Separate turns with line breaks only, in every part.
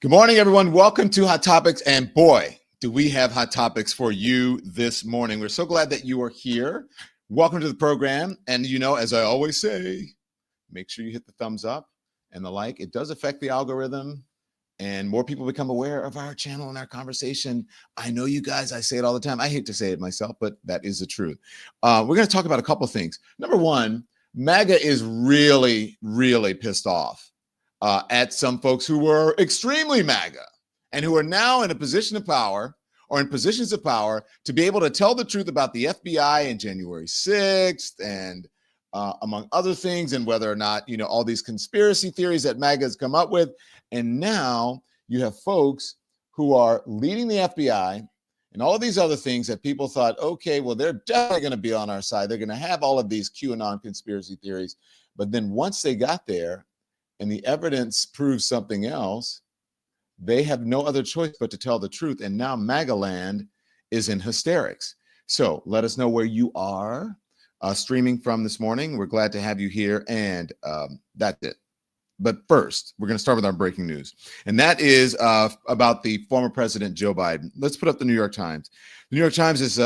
Good morning, everyone. Welcome to Hot Topics. And boy, do we have hot topics for you this morning. We're so glad that you are here. Welcome to the program. And as I always say, make sure you hit the thumbs up and the like. It does affect the algorithm and more people become aware of our channel and our conversation. I know you guys, I say it all the time. I hate to say it myself, but that is the truth. We're going to talk about a couple of things. Number one, MAGA is really, really pissed off at some folks who were extremely MAGA and who are now in a position of power or in positions of power to be able to tell the truth about the FBI and January 6th and among other things, and whether or not, all these conspiracy theories that MAGA has come up with. And now you have folks who are leading the FBI and all of these other things that people thought, okay, well, they're definitely going to be on our side. They're going to have all of these QAnon conspiracy theories. But then once they got there, and the evidence proves something else, they have no other choice but to tell the truth. And now MAGA land is in hysterics. So let us know where you are streaming from this morning. We're glad to have you here. And that's it. But first, we're going to start with our breaking news. And that is about the former President Joe Biden. Let's put up the New York Times. The New York Times is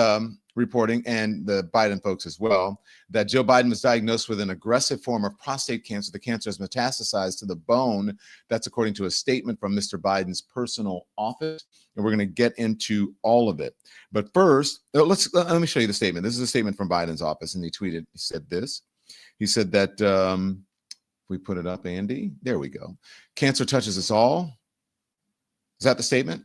reporting, and the Biden folks as well, that Joe Biden was diagnosed with an aggressive form of prostate cancer. The cancer has metastasized to the bone. That's according to a statement from Mr. Biden's personal office. And we're going to get into all of it. But first, let me show you the statement. This is a statement from Biden's office, and he tweeted, he said this. He said that, if we put it up, Andy, there we go. Cancer touches us all. Is that the statement?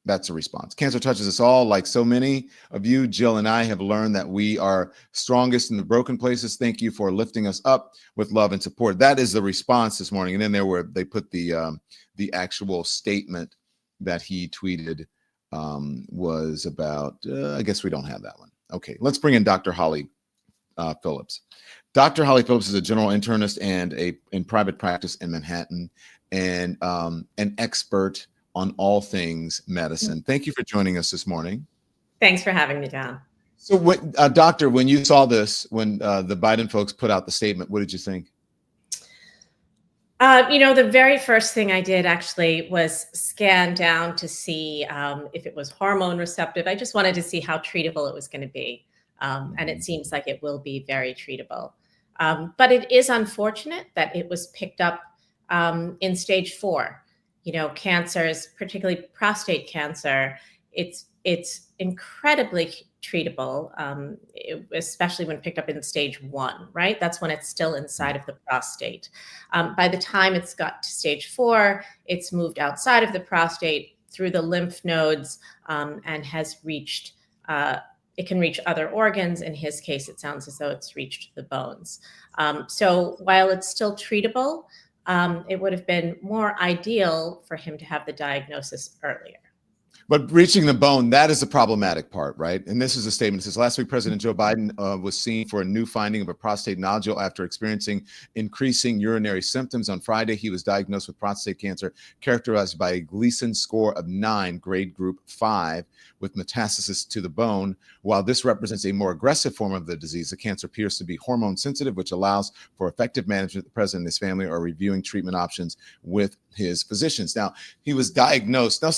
That's a response. Cancer touches us all. Like so many of you, Jill and I have learned that we are strongest in the broken places. Thank you for lifting us up with love and support. That is the response this morning. And then they put the actual statement that he tweeted was about, I guess we don't have that one. Okay, let's bring in Dr. Holly Phillips. Dr. Holly Phillips is a general internist and in private practice in Manhattan, and an expert on all things medicine. Thank you for joining us this morning.
Thanks for having me, John.
So, Doctor, when you saw this, when the Biden folks put out the statement, what did you think?
The very first thing I did actually was scan down to see if it was hormone receptive. I just wanted to see how treatable it was going to be. And it seems like it will be very treatable. But it is unfortunate that it was picked up in stage 4. Cancers, particularly prostate cancer, it's incredibly treatable, especially when picked up in stage 1, right? That's when it's still inside of the prostate. By the time it's got to stage 4, it's moved outside of the prostate through the lymph nodes and has reached, it can reach other organs. In his case, it sounds as though it's reached the bones. So while it's still treatable, it would have been more ideal for him to have the diagnosis earlier.
But reaching the bone, that is the problematic part, right? And this is a statement. It says, last week, President Joe Biden was seen for a new finding of a prostate nodule after experiencing increasing urinary symptoms. On Friday, he was diagnosed with prostate cancer, characterized by a Gleason score of 9, grade group 5, with metastasis to the bone. While this represents a more aggressive form of the disease, the cancer appears to be hormone sensitive, which allows for effective management. The president and his family are reviewing treatment options with his physicians. Now, he was diagnosed. Now,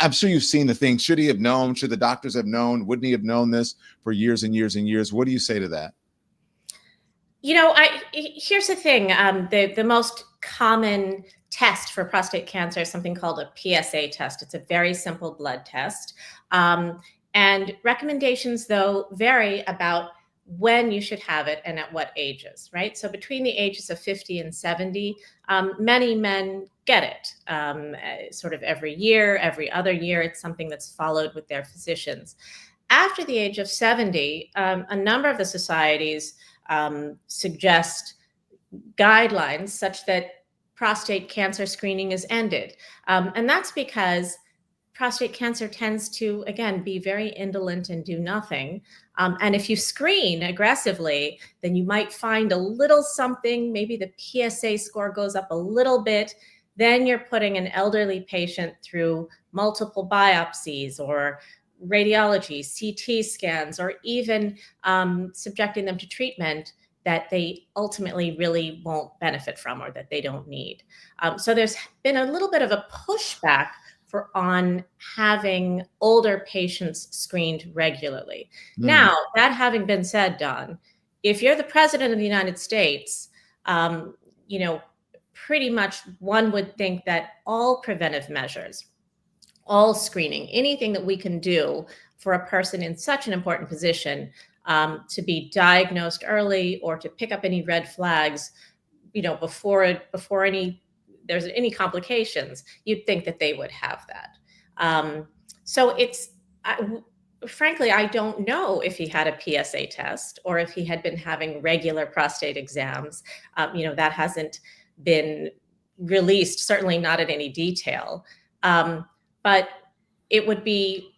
I'm sure you've seen the thing. Should he have known? Should the doctors have known? Wouldn't he have known this for years and years and years? What do you say to that?
Here's the thing. The most common test for prostate cancer is something called a PSA test. It's a very simple blood test. And recommendations, though, vary about when you should have it and at what ages, right? So between the ages of 50 and 70, many men get it sort of every year, every other year. It's something that's followed with their physicians. After the age of 70, a number of the societies suggest guidelines such that prostate cancer screening is ended. And that's because prostate cancer tends to, again, be very indolent and do nothing. And if you screen aggressively, then you might find a little something. Maybe the PSA score goes up a little bit. Then you're putting an elderly patient through multiple biopsies or radiology, CT scans, or even subjecting them to treatment that they ultimately really won't benefit from or that they don't need. So there's been a little bit of a pushback on having older patients screened regularly. Now, that having been said, Don, if you're the president of the United States, pretty much one would think that all preventive measures, all screening, anything that we can do for a person in such an important position to be diagnosed early or to pick up any red flags, before there's any complications, you'd think that they would have that. So frankly, I don't know if he had a PSA test or if he had been having regular prostate exams. That hasn't been released, certainly not in any detail. But it would be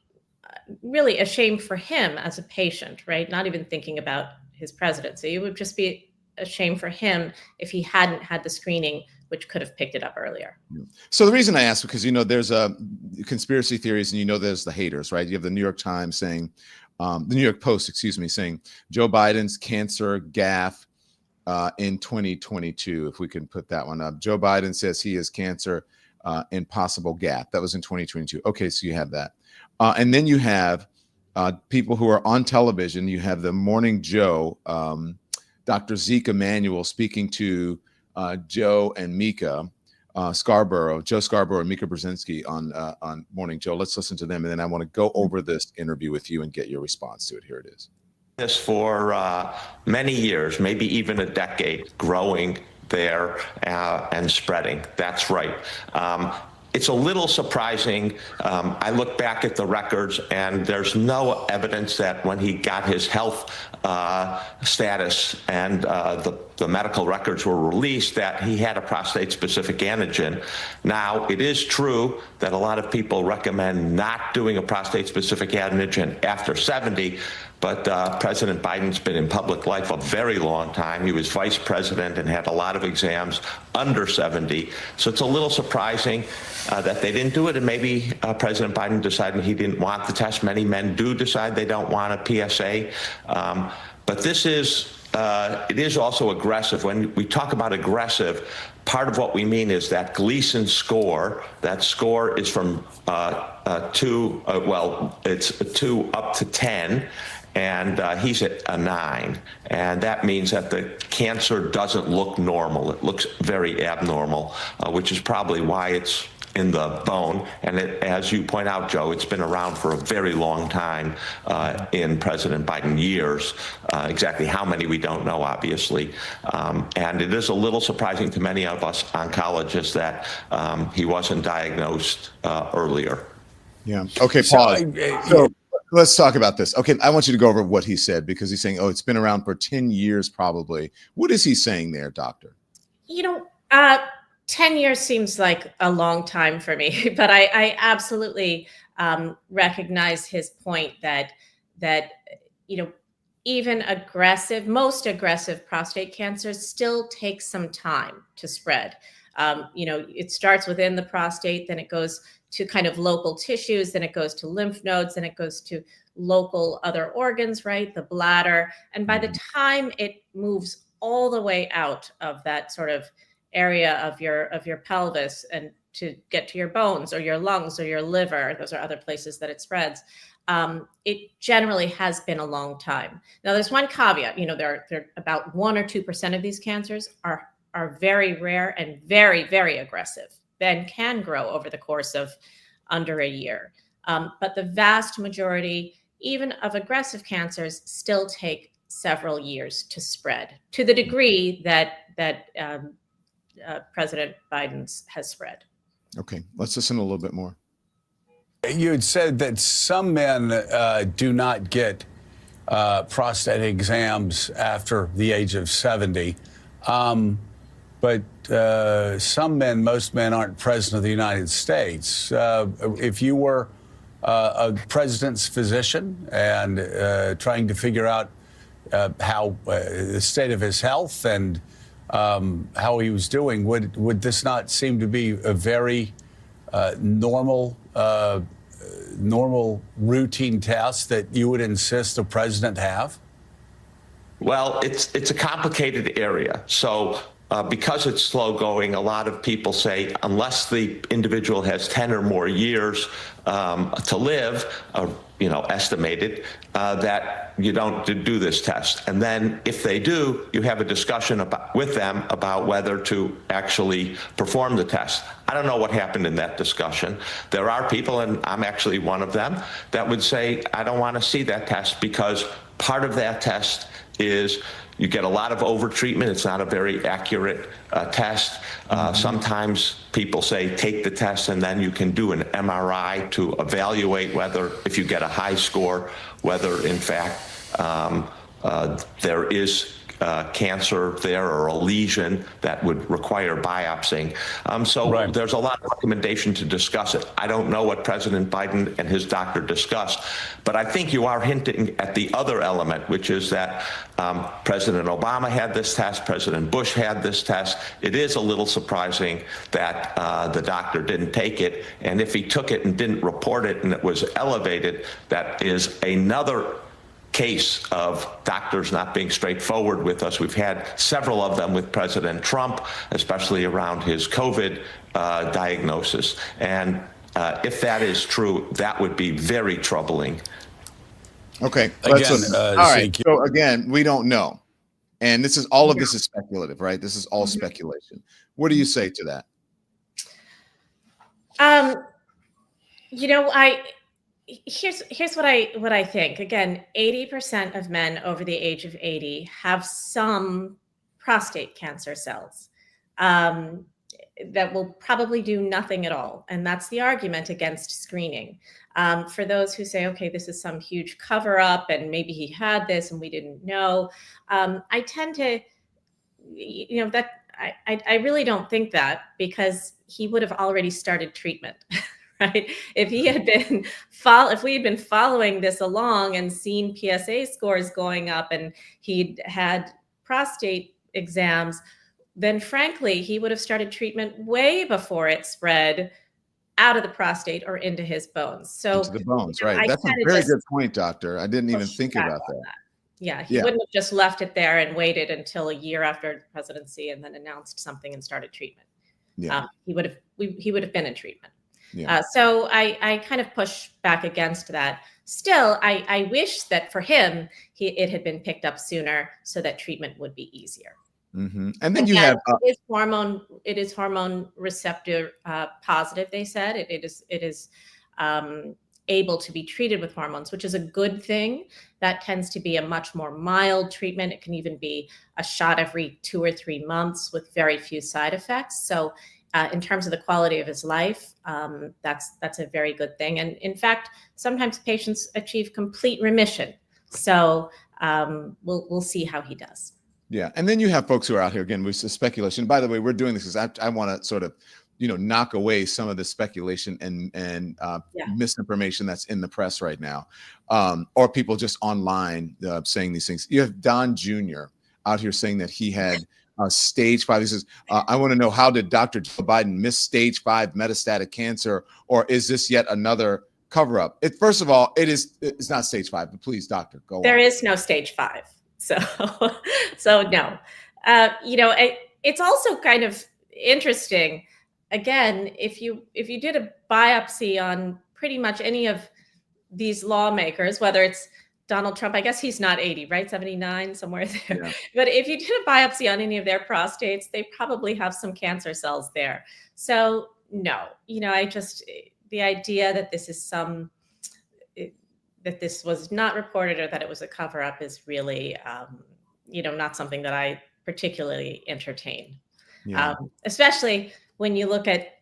really a shame for him as a patient, right? Not even thinking about his presidency. It would just be a shame for him if he hadn't had the screening, which could have picked it up earlier.
So the reason I ask, because, there's conspiracy theories and, there's the haters, right? You have the New York Times saying, the New York Post, saying Joe Biden's cancer gaffe in 2022, if we can put that one up. Joe Biden says he has cancer and possible gaffe. That was in 2022. Okay, so you have that. And then you have people who are on television. You have the Morning Joe, Dr. Zeke Emanuel speaking to Joe and Mika Joe Scarborough and Mika Brzezinski on Morning Joe. Let's listen to them, and then I want to go over this interview with you and get your response to it. Here it is.
This for many years, maybe even a decade, growing there and spreading. That's right. It's a little surprising. I look back at the records, and there's no evidence that when he got his health status and the medical records were released that he had a prostate-specific antigen. Now, it is true that a lot of people recommend not doing a prostate-specific antigen after 70, but President Biden's been in public life a very long time. He was vice president and had a lot of exams under 70. So it's a little surprising that they didn't do it. And maybe President Biden decided he didn't want the test. Many men do decide they don't want a PSA. But this is, it is also aggressive. When we talk about aggressive, part of what we mean is that Gleason score. That score is from it's 2 up to 10. And he's at a 9. And that means that the cancer doesn't look normal. It looks very abnormal, which is probably why it's in the bone. And as you point out, Joe, it's been around for a very long time in President Biden years. Exactly how many we don't know, obviously. And it is a little surprising to many of us oncologists that he wasn't diagnosed earlier.
Yeah. Okay, pause. So let's talk about this. Okay, I want you to go over what he said, because he's saying, it's been around for 10 years probably. What is he saying there, doctor?
10 years seems like a long time for me, but I absolutely recognize his point that even most aggressive prostate cancers still take some time to spread. It starts within the prostate, then it goes to kind of local tissues, then it goes to lymph nodes, then it goes to local other organs, right? The bladder. And by the time it moves all the way out of that sort of area of your pelvis and to get to your bones or your lungs or your liver, those are other places that it spreads. It generally has been a long time. Now, there's one caveat. There are about 1 or 2% of these cancers are very rare and very, very aggressive, then can grow over the course of under a year. But the vast majority, even of aggressive cancers, still take several years to spread to the degree that President Biden's has spread.
Okay, let's listen a little bit more.
You had said that some men do not get prostate exams after the age of 70. But most men aren't president of the United States. If you were a president's physician and trying to figure out how the state of his health and how he was doing, would this not seem to be a very normal routine test that you would insist the president have?
Well, it's a complicated area. So because it's slow going, a lot of people say unless the individual has 10 or more years to live, estimated, that you don't do this test. And then if they do, you have a discussion with them about whether to actually perform the test. I don't know what happened in that discussion. There are people, and I'm actually one of them, that would say, I don't want to see that test because part of that test is you get a lot of overtreatment. It's not a very accurate test. Sometimes people say take the test and then you can do an MRI to evaluate whether, if you get a high score, whether in fact there is cancer there or a lesion that would require biopsying. So there's a lot of recommendation to discuss it. I don't know what President Biden and his doctor discussed, but I think you are hinting at the other element, which is that President Obama had this test, President Bush had this test. It is a little surprising that the doctor didn't take it. And if he took it and didn't report it and it was elevated, that is another case of doctors not being straightforward with us. We've had several of them with President Trump, especially around his COVID diagnosis. And if that is true, that would be very troubling.
Okay.
Again,
all right. So again, we don't know. And this is all of this is speculative, right? This is all speculation. What do you say to that?
Here's what I think. Again, 80% of men over the age of 80 have some prostate cancer cells that will probably do nothing at all. And that's the argument against screening. For those who say, okay, this is some huge cover up and maybe he had this and we didn't know. I tend to, I really don't think that, because he would have already started treatment. Right? If we had been following this along and seen PSA scores going up and he'd had prostate exams, then frankly, he would have started treatment way before it spread out of the prostate or into his bones. So
into the bones, right? That's a very good point, doctor. I didn't even think about that.
Yeah, he wouldn't have just left it there and waited until a year after the presidency and then announced something and started treatment. Yeah, he would have been in treatment. Yeah. So I kind of push back against that. Still, I wish that for him, it had been picked up sooner so that treatment would be easier.
Mm-hmm. And then you have
it is hormone receptor positive. They said it is able to be treated with hormones, which is a good thing. That tends to be a much more mild treatment. It can even be a shot every 2 or 3 months with very few side effects. So in terms of the quality of his life, that's a very good thing. And in fact, sometimes patients achieve complete remission. So we'll see how he does.
Yeah. And then you have folks who are out here, again, with speculation. By the way, we're doing this because I want to sort of, knock away some of the speculation and misinformation that's in the press right now, or people just online saying these things. You have Don Jr. out here saying that he had stage 5. He says, I want to know, how did Dr. Joe Biden miss stage 5 metastatic cancer, or is this yet another cover up? First of all, it's not stage 5, but please, doctor, go on.
There is no stage 5. So no, it's also kind of interesting. Again, if you did a biopsy on pretty much any of these lawmakers, whether it's Donald Trump, I guess he's not 80, right? 79, somewhere there. Yeah. But if you did a biopsy on any of their prostates, they probably have some cancer cells there. So no, the idea that this is that this was not reported or that it was a cover up is really, not something that I particularly entertain. Yeah. Especially when you look at,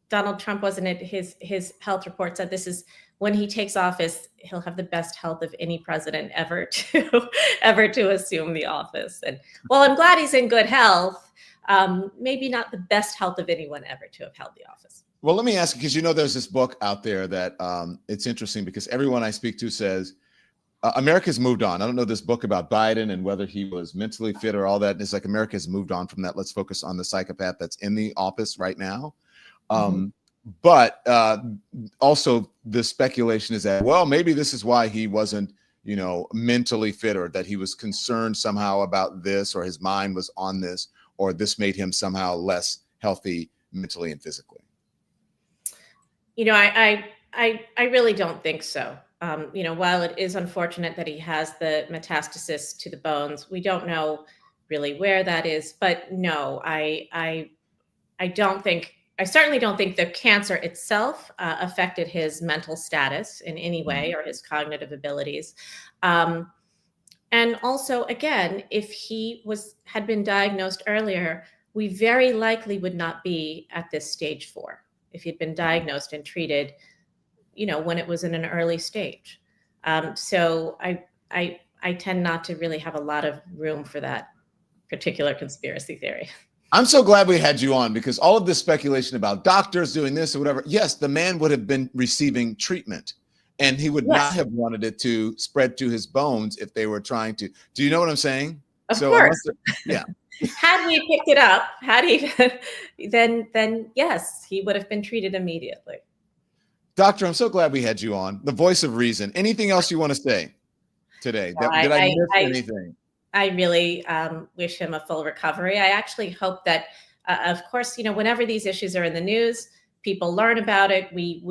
Donald Trump, wasn't it, his health report said this is, when he takes office, he'll have the best health of any president ever to assume the office. And well, I'm glad he's in good health. Maybe not the best health of anyone ever to have held the office.
Well, let me ask you, because there's this book out there that it's interesting because everyone I speak to says America's moved on. I don't know this book about Biden and whether he was mentally fit or all that. It's like America's moved on from that. Let's focus on the psychopath that's in the office right now. But also the speculation is that, well, maybe this is why he wasn't, mentally fit, or that he was concerned somehow about this, or his mind was on this, or this made him somehow less healthy mentally and physically?
I really don't think so. While it is unfortunate that he has the metastasis to the bones, we don't know really where that is. But no, I don't think. I certainly don't think the cancer itself affected his mental status in any way or his cognitive abilities. And also, again, if he had been diagnosed earlier, we very likely would not be at this stage 4 if he'd been diagnosed and treated, when it was in an early stage. So I tend not to really have a lot of room for that particular conspiracy theory.
I'm so glad we had you on, because all of this speculation about doctors doing this or whatever, yes, the man would have been receiving treatment, and he would not have wanted it to spread to his bones if they were trying to. Do you know what I'm saying?
Of course.
Yeah.
Had we picked it up, then yes, he would have been treated immediately.
Doctor, I'm so glad we had you on. The voice of reason. Anything else you want to say today? Did I miss anything?
I really wish him a full recovery. I actually hope that, of course, whenever these issues are in the news, people learn about it. We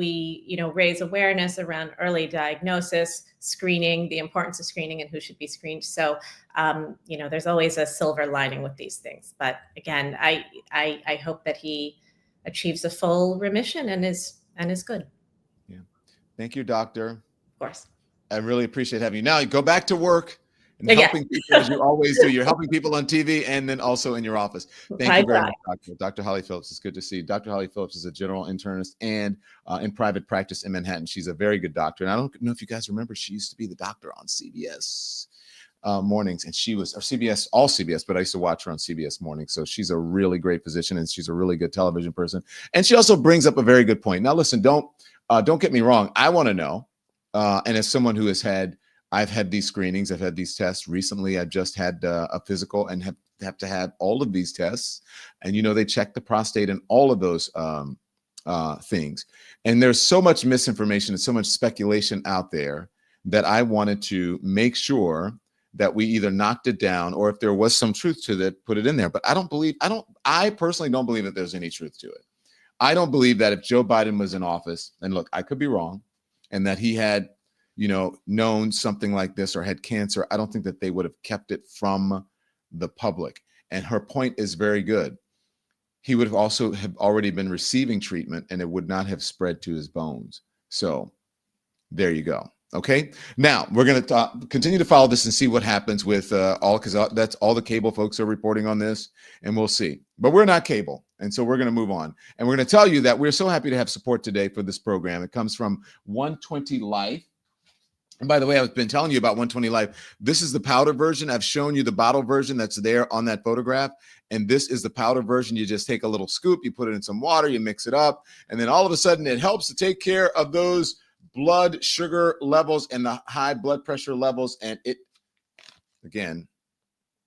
raise awareness around early diagnosis, screening, the importance of screening, and who should be screened. So, there's always a silver lining with these things. But again, I hope that he achieves a full remission and is good.
Yeah. Thank you, doctor.
Of course.
I really appreciate having you. Now you go back to work and helping people as you always do. You're helping people on TV and then also in your office. Thank you very much, Doctor. Dr. Holly Phillips, it's good to see you. Dr. Holly Phillips is a general internist and in private practice in Manhattan. She's a very good doctor. And I don't know if you guys remember, she used to be the doctor on CBS mornings, and she was, or CBS, all CBS, but I used to watch her on CBS mornings. So she's a really great physician, and she's a really good television person. And she also brings up a very good point. Now, listen, don't get me wrong. I want to know, and as someone who I've had these screenings, I've had these tests recently. I've just had a physical and have to have all of these tests. And, they check the prostate and all of those things. And there's so much misinformation and so much speculation out there that I wanted to make sure that we either knocked it down, or if there was some truth to that, put it in there. But I personally don't believe that there's any truth to it. I don't believe that if Joe Biden was in office, and look, I could be wrong, and that he had known something like this or had cancer, I don't think that they would have kept it from the public. And her point is very good. He would have also have already been receiving treatment, and it would not have spread to his bones. So there you go. Okay. Now we're going to continue to follow this and see what happens with because that's all the cable folks are reporting on this, and we'll see. But we're not cable. And so we're going to move on. And we're going to tell you that we're so happy to have support today for this program. It comes from 120 Life. And by the way, I've been telling you about 120 Life. This is the powder version. I've shown you the bottle version that's there on that photograph. And this is the powder version. You just take a little scoop, you put it in some water, you mix it up. And then all of a sudden it helps to take care of those blood sugar levels and the high blood pressure levels. And it, again,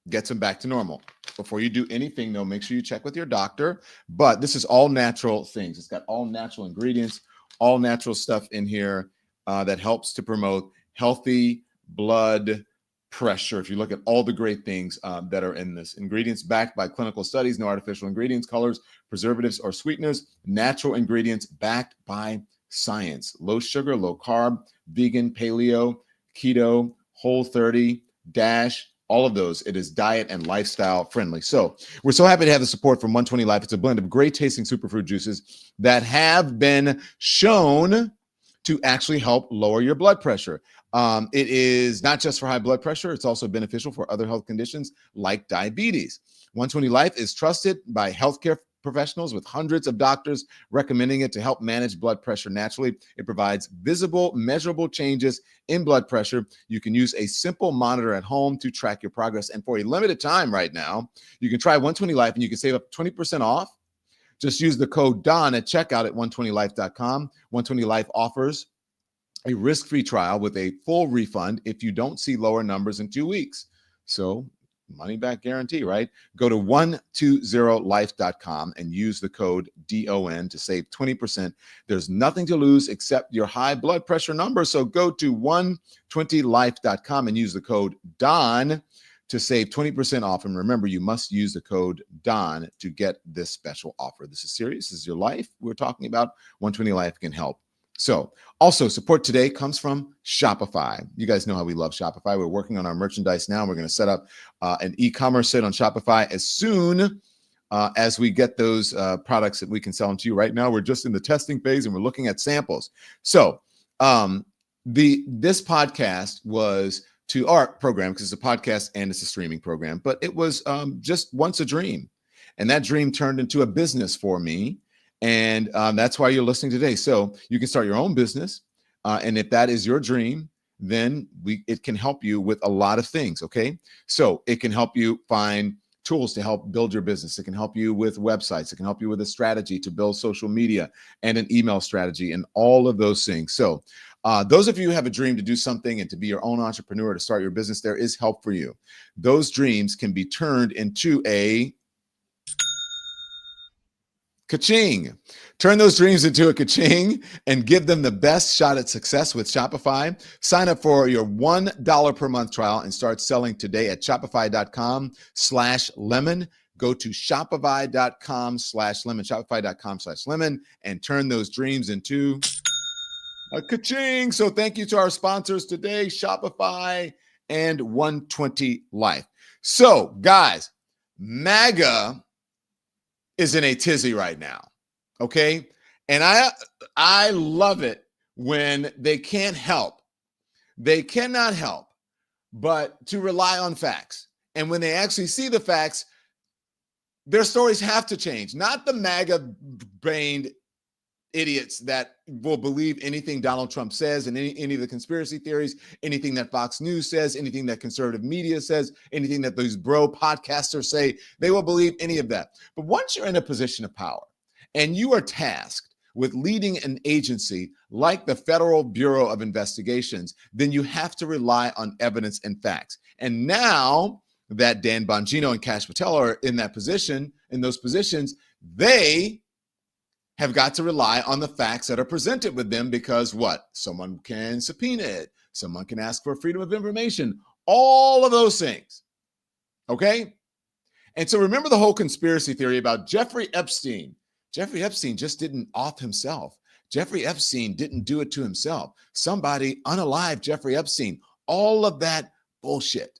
gets them back to normal. Before you do anything, though, make sure you check with your doctor. But this is all natural things. It's got all natural ingredients, all natural stuff in here that helps to promote healthy blood pressure. If you look at all the great things that are in this, ingredients backed by clinical studies, no artificial ingredients, colors, preservatives, or sweeteners, natural ingredients backed by science, low sugar, low carb, vegan, paleo, keto, Whole30, DASH, all of those. It is diet and lifestyle friendly. So we're so happy to have the support from 120 Life. It's a blend of great tasting superfood juices that have been shown to actually help lower your blood pressure. It is not just for high blood pressure. It's also beneficial for other health conditions like diabetes. 120 Life is trusted by healthcare professionals, with hundreds of doctors recommending it to help manage blood pressure naturally. It provides visible, measurable changes in blood pressure. You can use a simple monitor at home to track your progress. And for a limited time right now, you can try 120 Life and you can save up 20% off. Just use the code DON at checkout at 120life.com. 120 Life offers a risk-free trial with a full refund if you don't see lower numbers in 2 weeks. So money back guarantee, right? Go to 120life.com and use the code DON to save 20%. There's nothing to lose except your high blood pressure number. So go to 120life.com and use the code DON to save 20% off. And remember, you must use the code DON to get this special offer. This is serious. This is your life we're talking about. 120 Life can help. So also support today comes from Shopify. You guys know how we love Shopify. We're working on our merchandise now. We're going to set up an e-commerce site on Shopify as soon as we get those products that we can sell them to you. Right now, we're just in the testing phase and we're looking at samples. So this podcast was to our program, because it's a podcast and it's a streaming program, but it was just once a dream. And that dream turned into a business for me. And that's why you're listening today. So you can start your own business. And if that is your dream, then it can help you with a lot of things. Okay. So it can help you find tools to help build your business. It can help you with websites. It can help you with a strategy to build social media and an email strategy and all of those things. So those of you who have a dream to do something and to be your own entrepreneur, to start your business, there is help for you. Those dreams can be turned into a ka-ching. Turn those dreams into a ka-ching and give them the best shot at success with Shopify. Sign up for your $1 per month trial and start selling today at shopify.com/lemon. Go to shopify.com/lemon, shopify.com/lemon, and turn those dreams into a ka-ching. So thank you to our sponsors today, Shopify and 120 Life. So guys, MAGA is in a tizzy right now, okay? And I love it when they can't help. They cannot help but to rely on facts. And when they actually see the facts, their stories have to change. Not the MAGA-brained idiots that will believe anything Donald Trump says and any of the conspiracy theories, anything that Fox News says, anything that conservative media says, anything that those bro podcasters say. They will believe any of that. But once you're in a position of power and you are tasked with leading an agency like the Federal Bureau of Investigations, then you have to rely on evidence and facts. And now that Dan Bongino and Kash Patel are in that position, in those positions, they have got to rely on the facts that are presented with them, because what? Someone can subpoena it. Someone can ask for freedom of information. All of those things. Okay? And so remember the whole conspiracy theory about Jeffrey Epstein. Jeffrey Epstein just didn't off himself. Jeffrey Epstein didn't do it to himself. Somebody unalived Jeffrey Epstein. All of that bullshit.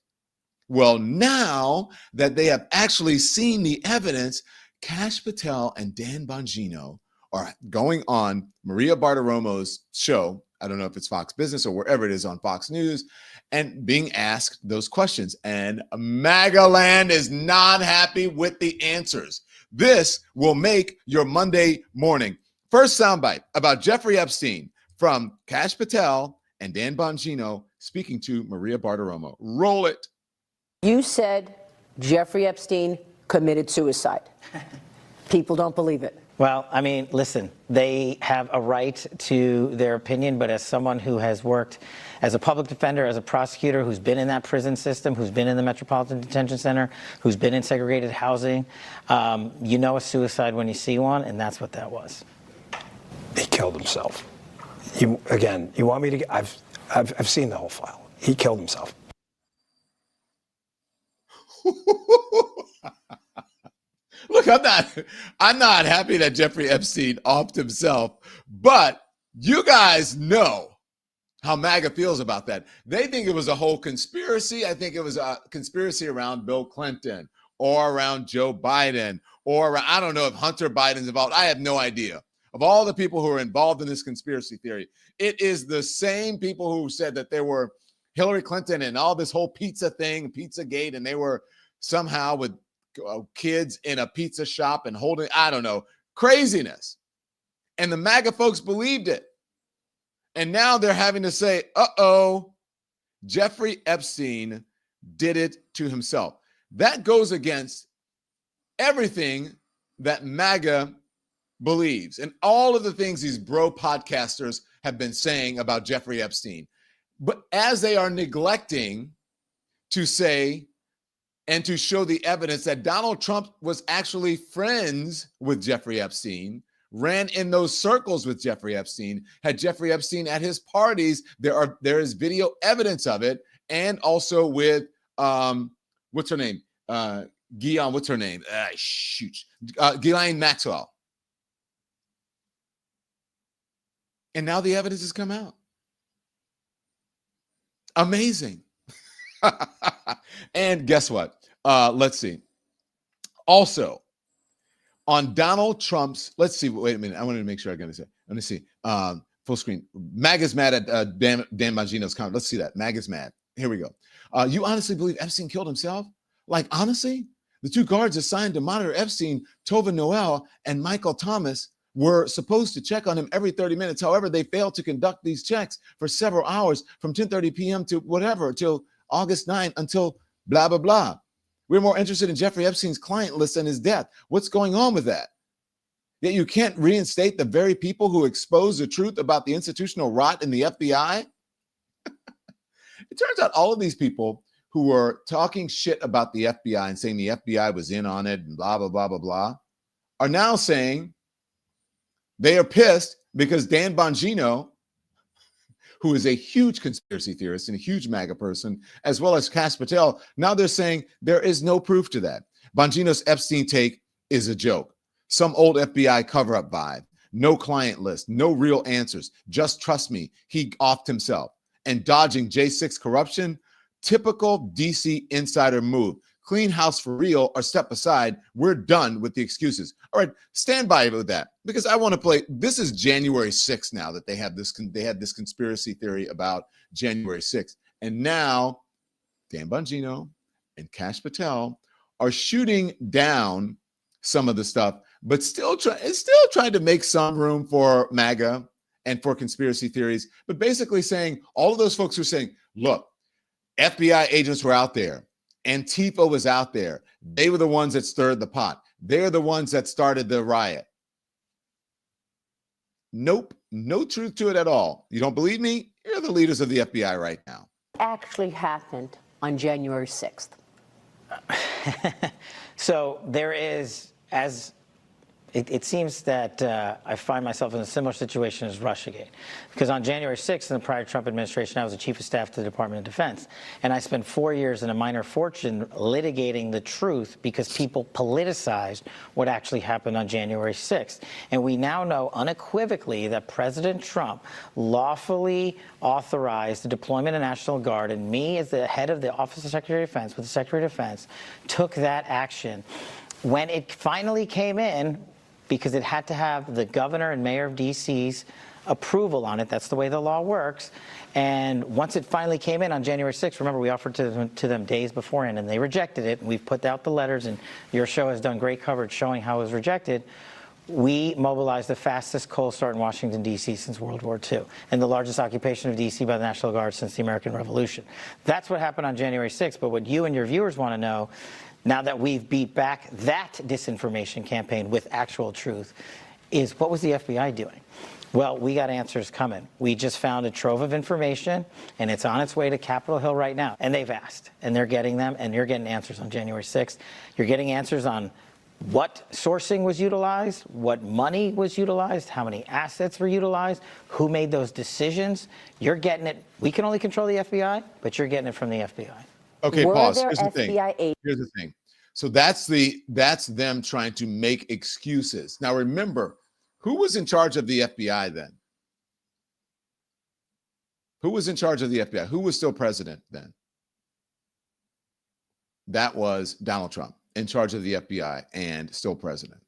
Well, now that they have actually seen the evidence, Kash Patel and Dan Bongino are going on Maria Bartiromo's show. I don't know if it's Fox Business or wherever it is on Fox News, and being asked those questions. And MAGA land is not happy with the answers. This will make your Monday morning. First soundbite about Jeffrey Epstein from Kash Patel and Dan Bongino speaking to Maria Bartiromo. Roll it.
You said Jeffrey Epstein committed suicide. People don't believe it.
Well, I mean, listen, they have a right to their opinion, but as someone who has worked as a public defender, as a prosecutor, who's been in that prison system, who's been in the Metropolitan Detention Center, who's been in segregated housing, you know a suicide when you see one, and that's what that was.
He killed himself. You want me to? I've seen the whole file. He killed himself.
Look, I'm not happy that Jeffrey Epstein offed himself, but you guys know how MAGA feels about that. They think it was a whole conspiracy. I think it was a conspiracy around Bill Clinton or around Joe Biden, or I don't know if Hunter Biden's involved. I have no idea. Of all the people who are involved in this conspiracy theory, it is the same people who said that there were Hillary Clinton and all this whole pizza thing, Pizzagate, and they were somehow with kids in a pizza shop and holding, I don't know, craziness. And the MAGA folks believed it. And now they're having to say, Jeffrey Epstein did it to himself. That goes against everything that MAGA believes and all of the things these bro podcasters have been saying about Jeffrey Epstein. But as they are neglecting to say and to show the evidence that Donald Trump was actually friends with Jeffrey Epstein, ran in those circles with Jeffrey Epstein, had Jeffrey Epstein at his parties. There is video evidence of it, and also with what's her name? Ghislaine, what's her name? Ghislaine Maxwell. And now the evidence has come out. Amazing. And guess what? Let's see. Also, on Donald Trump's, let's see. Wait a minute. I wanted to make sure I'm going to say. Let me see. Full screen. MAGA's mad at Dan Bongino's comment. Let's see that. MAGA's mad. Here we go. You honestly believe Epstein killed himself? Like, honestly? The two guards assigned to monitor Epstein, Tova Noel and Michael Thomas, were supposed to check on him every 30 minutes. However, they failed to conduct these checks for several hours from 10:30 p.m. to whatever, till August 9, until blah, blah, blah. We're more interested in Jeffrey Epstein's client list and his death. What's going on with that? Yet you can't reinstate the very people who exposed the truth about the institutional rot in the FBI? It turns out all of these people who were talking shit about the FBI and saying the FBI was in on it and blah, blah, blah, blah, blah, are now saying they are pissed because Dan Bongino, who is a huge conspiracy theorist and a huge MAGA person, as well as Kash Patel, now they're saying there is no proof to that. Bongino's Epstein take is a joke. Some old FBI cover-up vibe. No client list, no real answers. Just trust me, he offed himself. And dodging J6 corruption, typical DC insider move. Clean house for real or step aside. We're done with the excuses. All right, stand by with that because I want to play. This is January 6th now that they had this conspiracy theory about January 6th. And now Dan Bongino and Kash Patel are shooting down some of the stuff, but still trying to make some room for MAGA and for conspiracy theories. But basically saying all of those folks who are saying, look, FBI agents were out there. Antifa was out there. They were the ones that stirred the pot. They're the ones that started the riot. Nope, no truth to it at all. You don't believe me? You're the leaders of the FBI right now.
Actually happened on January 6th.
So there is, as it seems that I find myself in a similar situation as Russiagate. Because on January 6th, in the prior Trump administration, I was the chief of staff to the Department of Defense. And I spent 4 years in a minor fortune litigating the truth because people politicized what actually happened on January 6th. And we now know unequivocally that President Trump lawfully authorized the deployment of National Guard, and me as the head of the Office of Secretary of Defense, with the Secretary of Defense, took that action. When it finally came in, because it had to have the governor and mayor of D.C.'s approval on it. That's the way the law works. And once it finally came in on January 6th, remember, we offered to them days beforehand, and they rejected it. We've put out the letters, and your show has done great coverage showing how it was rejected. We mobilized the fastest cold start in Washington, D.C. since World War II, and the largest occupation of D.C. by the National Guard since the American Revolution. That's what happened on January 6th. But what you and your viewers want to know, now that we've beat back that disinformation campaign with actual truth, is what was the FBI doing? Well, we got answers coming. We just found a trove of information, and it's on its way to Capitol Hill right now. And they've asked, and they're getting them, and you're getting answers on January 6th. You're getting answers on what sourcing was utilized, what money was utilized, how many assets were utilized, who made those decisions. You're getting it. We can only control the FBI, but you're getting it from the FBI.
Okay,
Were
pause.
there
Here's the thing.
FBI agents?
Here's the thing. So that's them trying to make excuses. Now remember, who was in charge of the FBI then? Who was in charge of the FBI? Who was still president then? That was Donald Trump, in charge of the FBI and still president.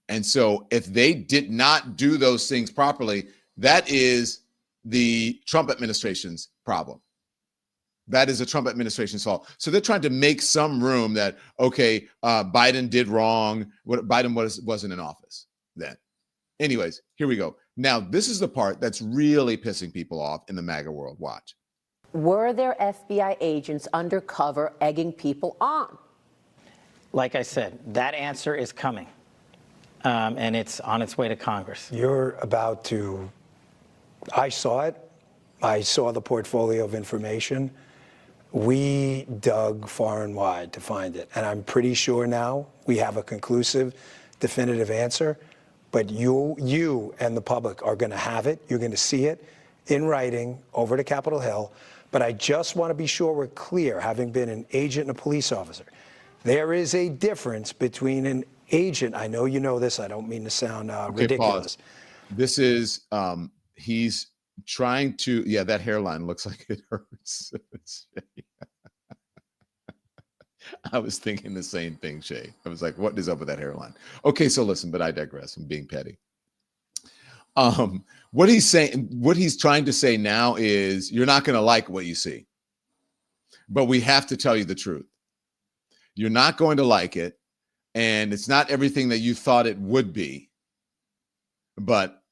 And so if they did not do those things properly, that is the Trump administration's problem. That is a Trump administration's fault. So they're trying to make some room that, okay, Biden did wrong. Biden wasn't in office then. Anyways, here we go. Now, this is the part that's really pissing people off in the MAGA world. Watch.
Were there FBI agents undercover egging people on?
Like I said, that answer is coming, and it's on its way to Congress.
You're about to, I saw it. I saw the portfolio of information. We dug far and wide to find it. And I'm pretty sure now we have a conclusive, definitive answer. But you and the public are going to have it. You're going to see it in writing over to Capitol Hill. But I just want to be sure we're clear, having been an agent and a police officer. There is a difference between an agent. I know you know this. I don't mean to sound ridiculous.
Pause. This is, he's trying to, yeah, that hairline looks like it hurts. I was thinking the same thing, Shay. I was like, what is up with that hairline? Okay, so listen, but I digress. I'm being petty. What he's saying, what he's trying to say now is you're not going to like what you see, but we have to tell you the truth. You're not going to like it, and it's not everything that you thought it would be, but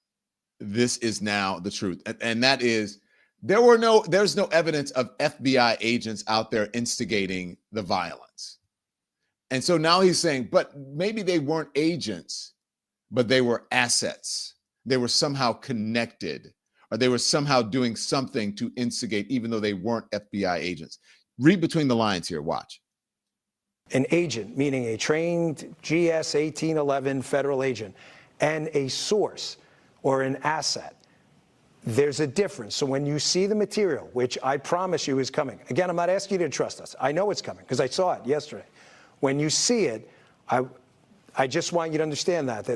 this is now the truth. And that is, there's no evidence of FBI agents out there instigating the violence. And so now he's saying, but maybe they weren't agents, but they were assets. They were somehow connected, or they were somehow doing something to instigate, even though they weren't FBI agents. Read between the lines here. Watch.
An agent, meaning a trained GS 1811 federal agent, and a source or an asset. There's a difference. So when you see the material, which I promise you is coming, again, I'm not asking you to trust us. I know it's coming because I saw it yesterday. When you see it, I just want you to understand that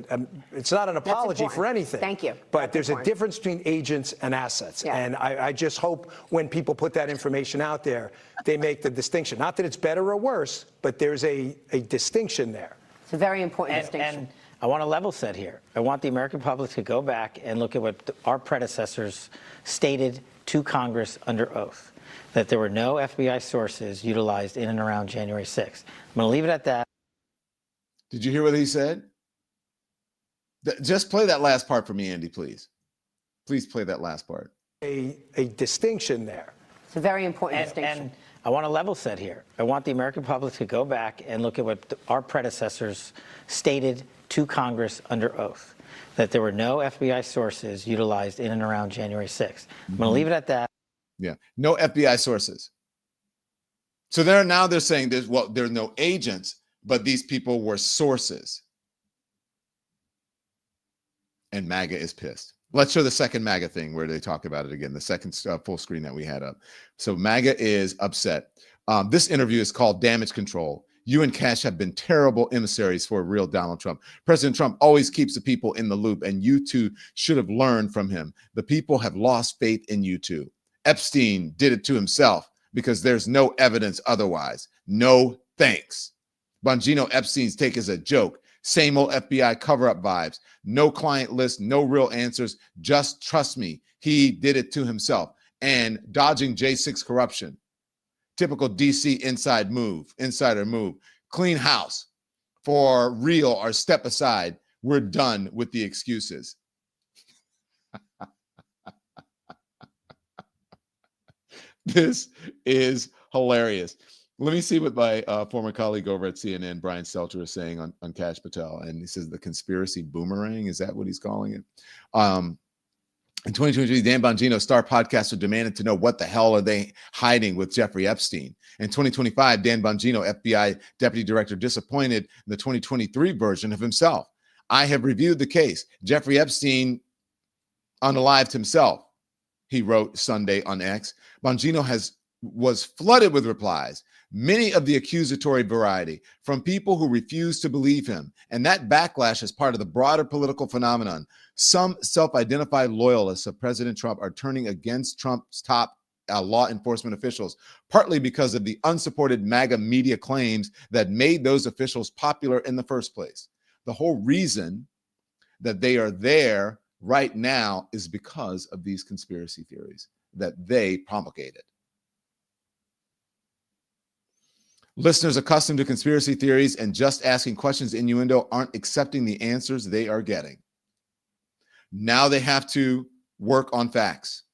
it's not an apology for anything.
Thank you.
But there's a difference between agents and assets.
Yeah.
And I just hope when people put that information out there, they make the distinction. Not that it's better or worse, but there's a distinction there.
It's a very important distinction.
And I want to level set here. I want the American public to go back and look at what our predecessors stated to Congress under oath, that there were no FBI sources utilized in and around January 6th. I'm going to leave it at that.
Did you hear what he said? Just play that last part for me, Andy, please. Please play that last part.
A distinction there.
It's a very important distinction.
And I want to level set here. I want the American public to go back and look at what our predecessors stated to Congress under oath, that there were no FBI sources utilized in and around January 6th. I'm going to leave it at that.
Yeah, no FBI sources. So they're saying there's no agents, but these people were sources. And MAGA is pissed. Let's show the second MAGA thing where they talk about it again, the second full screen that we had up. So MAGA is upset. This interview is called Damage Control. You and Cash have been terrible emissaries for real Donald Trump. President Trump always keeps the people in the loop, and you two should have learned from him. The people have lost faith in you two. Epstein did it to himself because there's no evidence otherwise. No thanks. Bongino Epstein's take is a joke. Same old FBI cover-up vibes. No client list, no real answers. Just trust me. He did it to himself. And dodging J6 corruption. Typical DC insider move. Clean house. For real or step aside. We're done with the excuses. This is hilarious. Let me see what my former colleague over at CNN, Brian Stelter, is saying on Kash Patel. And he says the conspiracy boomerang. Is that what he's calling it? In 2023, Dan Bongino, star podcaster, demanded to know what the hell are they hiding with Jeffrey Epstein. In 2025, Dan Bongino, FBI deputy director, disappointed in the 2023 version of himself. I have reviewed the case. Jeffrey Epstein unalived himself, he wrote Sunday on X. Bongino was flooded with replies, many of the accusatory variety, from people who refuse to believe him. And that backlash is part of the broader political phenomenon. Some self-identified loyalists of President Trump are turning against Trump's top law enforcement officials, partly because of the unsupported MAGA media claims that made those officials popular in the first place. The whole reason that they are there right now is because of these conspiracy theories that they promulgated. Listeners accustomed to conspiracy theories and just asking questions innuendo aren't accepting the answers they are getting. Now they have to work on facts.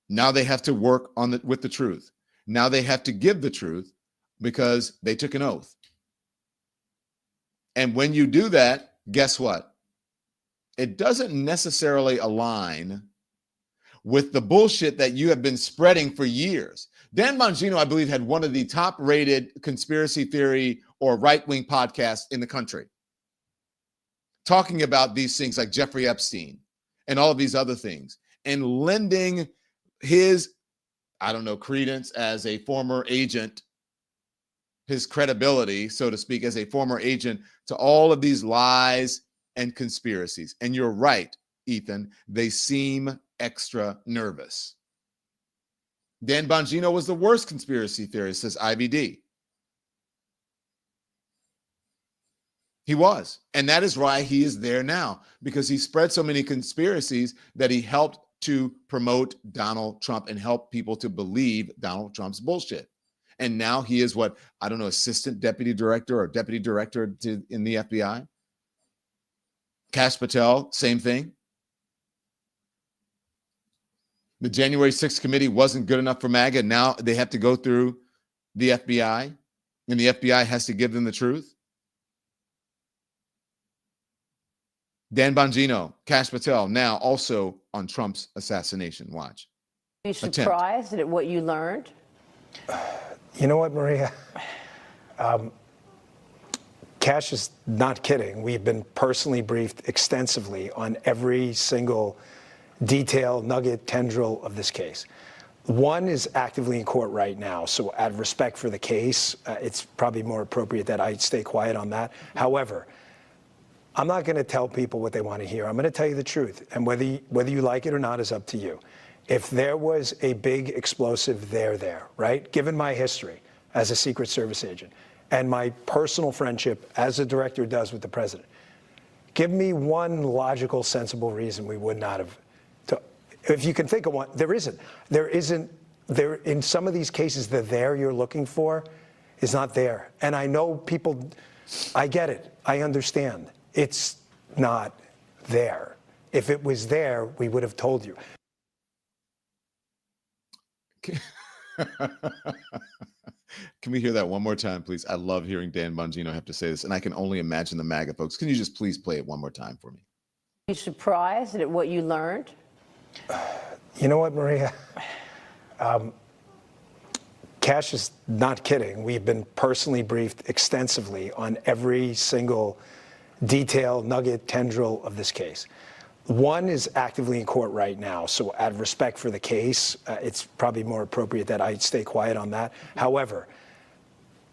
Now they have to work with the truth. Now they have to give the truth because they took an oath. And when you do that, guess what? It doesn't necessarily align with the bullshit that you have been spreading for years. Dan Bongino, I believe, had one of the top-rated conspiracy theory or right-wing podcasts in the country, talking about these things like Jeffrey Epstein and all of these other things, and lending his, I don't know, credence as a former agent, his credibility, so to speak, as a former agent to all of these lies and conspiracies. And you're right, Ethan, they seem extra nervous. Dan Bongino was the worst conspiracy theorist, says IBD. He was. And that is why he is there now, because he spread so many conspiracies that he helped to promote Donald Trump and help people to believe Donald Trump's bullshit. And now he is what, I don't know, assistant deputy director or deputy director in the FBI. Kash Patel, same thing. The January 6th committee wasn't good enough for MAGA. Now they have to go through the FBI, and the FBI has to give them the truth. Dan Bongino, Kash Patel, now also on Trump's assassination watch.
Are you surprised at what you learned?
You know what, Maria? Kash is not kidding. We've been personally briefed extensively on every single detail, nugget, tendril of this case. One is actively in court right now, so out of respect for the case, it's probably more appropriate that I stay quiet on that. However, I'm not going to tell people what they want to hear. I'm going to tell you the truth, and whether you like it or not is up to you. If there was a big explosive there, right? Given my history as a Secret Service agent and my personal friendship as a director does with the president, give me one logical, sensible reason we would not have. If you can think of one, there isn't. In some of these cases, the there you're looking for is not there. And I know people, I get it. I understand. It's not there. If it was there, we would have told you.
Can we hear that one more time, please? I love hearing Dan Bongino have to say this, and I can only imagine the MAGA folks. Can you just please play it one more time for me?
Are you surprised at what you learned?
You know what, Maria? Kash is not kidding. We've been personally briefed extensively on every single detail, nugget, tendril of this case. One is actively in court right now, so out of respect for the case, it's probably more appropriate that I stay quiet on that. However,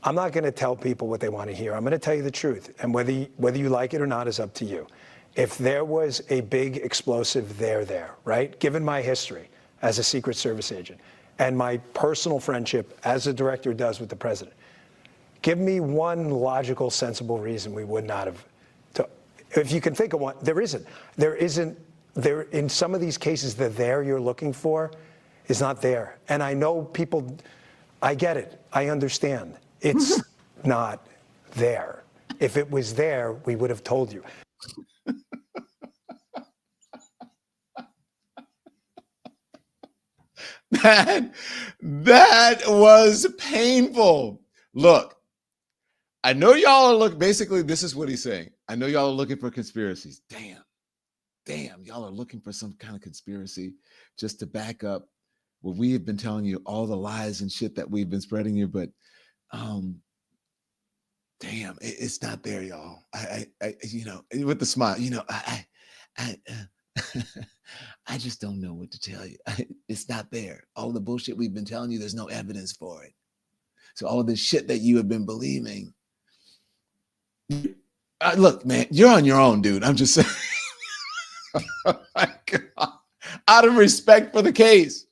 I'm not going to tell people what they want to hear. I'm going to tell you the truth, and whether you like it or not is up to you. If there was a big explosive there, right? Given my history as a Secret Service agent and my personal friendship as a director does with the president, give me one logical, sensible reason we would not have. If you can think of one, there isn't. In some of these cases, the there you're looking for is not there. And I know people, I get it. I understand. It's not there. If it was there, we would have told you.
That was painful. Look, I know y'all are looking, basically, this is what he's saying. I know y'all are looking for conspiracies. Damn, y'all are looking for some kind of conspiracy just to back up what we have been telling you, all the lies and shit that we've been spreading you. But damn, it's not there, y'all. I with the smile, I just don't know what to tell you. It's not there. All the bullshit we've been telling you, there's no evidence for it. So all of this shit that you have been believing. Look, man, you're on your own, dude. I'm just saying. Oh my God. Out of respect for the case.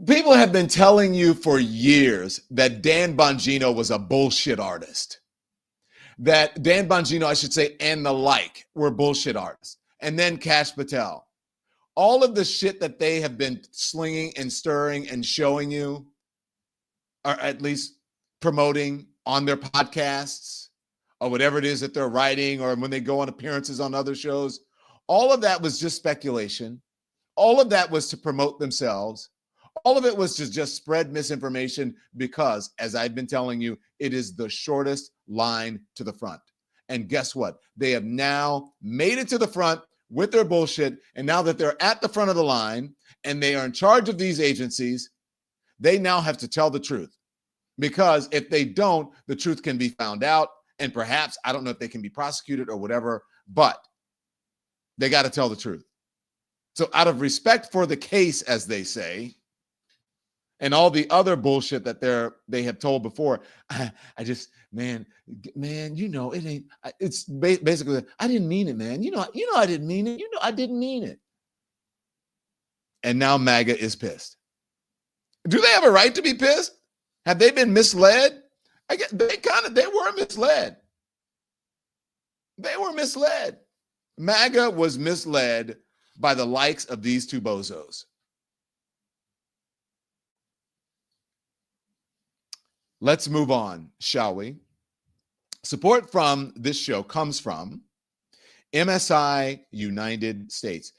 People have been telling you for years that Dan Bongino was a bullshit artist. That Dan Bongino, I should say, and the like were bullshit artists. And then Kash Patel. All of the shit that they have been slinging and stirring and showing you, or at least promoting on their podcasts or whatever it is that they're writing, or when they go on appearances on other shows, all of that was just speculation. All of that was to promote themselves. All of it was to just spread misinformation because, as I've been telling you, it is the shortest line to the front. And guess what? They have now made it to the front with their bullshit. And now that they're at the front of the line and they are in charge of these agencies, they now have to tell the truth. Because if they don't, the truth can be found out. And perhaps, I don't know if they can be prosecuted or whatever, but they got to tell the truth. So out of respect for the case, as they say, and all the other bullshit that they have told before, I just, man, it ain't, it's basically, I didn't mean it, man. I didn't mean it. I didn't mean it. And now MAGA is pissed. Do they have a right to be pissed? Have they been misled? I guess they were misled. They were misled. MAGA was misled by the likes of these two bozos. Let's move on, shall we? Support from this show comes from MSI United States.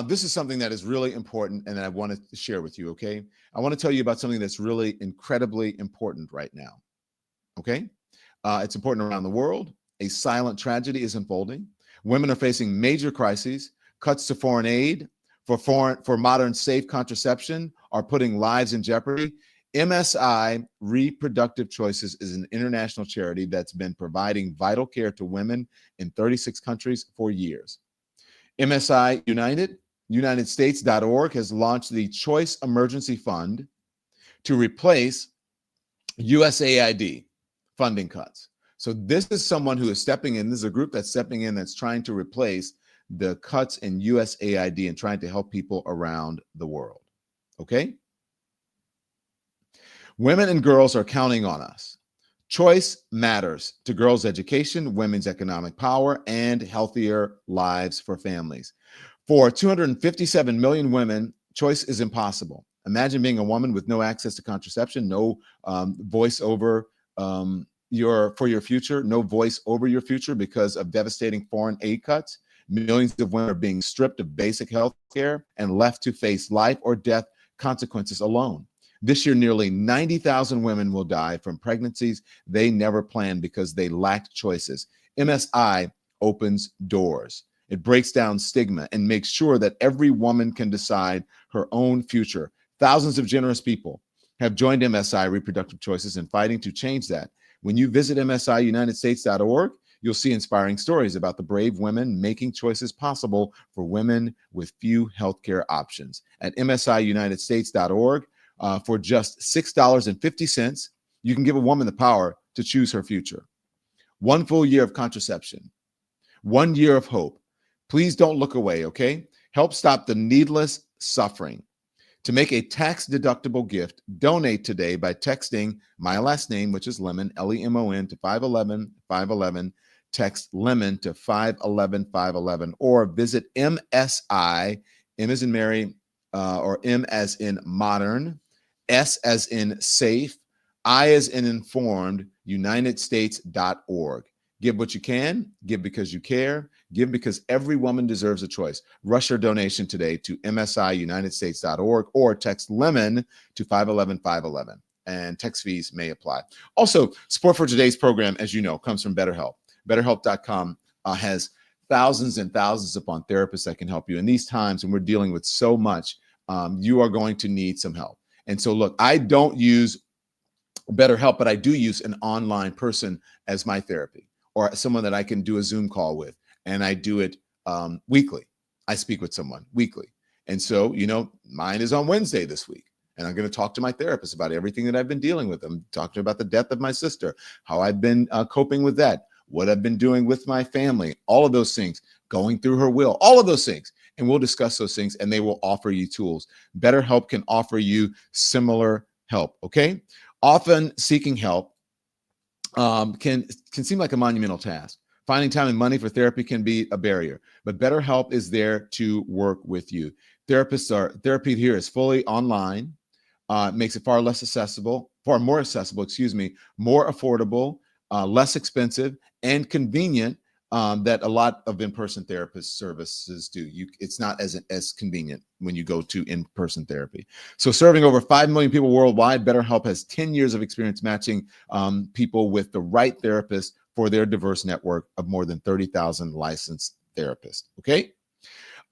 This is something that is really important and that I wanted to share with you, okay? I want to tell you about something that's really incredibly important right now, okay? It's important around the world. A silent tragedy is unfolding. Women are facing major crises. Cuts to foreign aid for modern safe contraception are putting lives in jeopardy. MSI Reproductive Choices is an international charity that's been providing vital care to women in 36 countries for years. MSI UnitedStates.org has launched the Choice Emergency Fund to replace USAID funding cuts. So this is someone who is stepping in. This is a group that's stepping in that's trying to replace the cuts in USAID and trying to help people around the world. Okay? Women and girls are counting on us. Choice matters to girls' education, women's economic power, and healthier lives for families. For 257 million women, choice is impossible. Imagine being a woman with no access to contraception, no voice over for your future, no voice over your future because of devastating foreign aid cuts. Millions of women are being stripped of basic health care and left to face life or death consequences alone. This year, nearly 90,000 women will die from pregnancies they never planned because they lacked choices. MSI opens doors. It breaks down stigma and makes sure that every woman can decide her own future. Thousands of generous people have joined MSI Reproductive Choices in fighting to change that. When you visit MSIUnitedStates.org, you'll see inspiring stories about the brave women making choices possible for women with few healthcare options. At MSIUnitedStates.org, for just $6.50, you can give a woman the power to choose her future. 1 full year of contraception, 1 year of hope. Please don't look away, okay? Help stop the needless suffering. To make a tax-deductible gift, donate today by texting my last name, which is Lemon, Lemon, to 511-511. Text Lemon to 511-511, or visit MSI, M as in Mary, or M as in modern, S as in safe, I as in informed, UnitedStates.org. Give what you can, give because you care, give because every woman deserves a choice. Rush your donation today to MSIUnitedStates.org or text Lemon to 511-511, and text fees may apply. Also, support for today's program, as you know, comes from BetterHelp. BetterHelp.com has thousands and thousands upon therapists that can help you. In these times when we're dealing with so much, you are going to need some help. And so, look, I don't use BetterHelp, but I do use an online person as my therapy, or someone that I can do a Zoom call with. And I do it weekly. I speak with someone weekly. And so, mine is on Wednesday this week. And I'm going to talk to my therapist about everything that I've been dealing with. I'm talking about the death of my sister, how I've been coping with that, what I've been doing with my family, all of those things, going through her will, all of those things. And we'll discuss those things, and they will offer you tools. BetterHelp can offer you similar help, okay? Often seeking help can seem like a monumental task. Finding time and money for therapy can be a barrier, but BetterHelp is there to work with you. Therapy here is fully online, makes it far more accessible, more affordable, less expensive, and convenient that a lot of in-person therapist services do. It's not as convenient when you go to in-person therapy. So serving over 5 million people worldwide, BetterHelp has 10 years of experience matching people with the right therapist for their diverse network of more than 30,000 licensed therapists. Okay?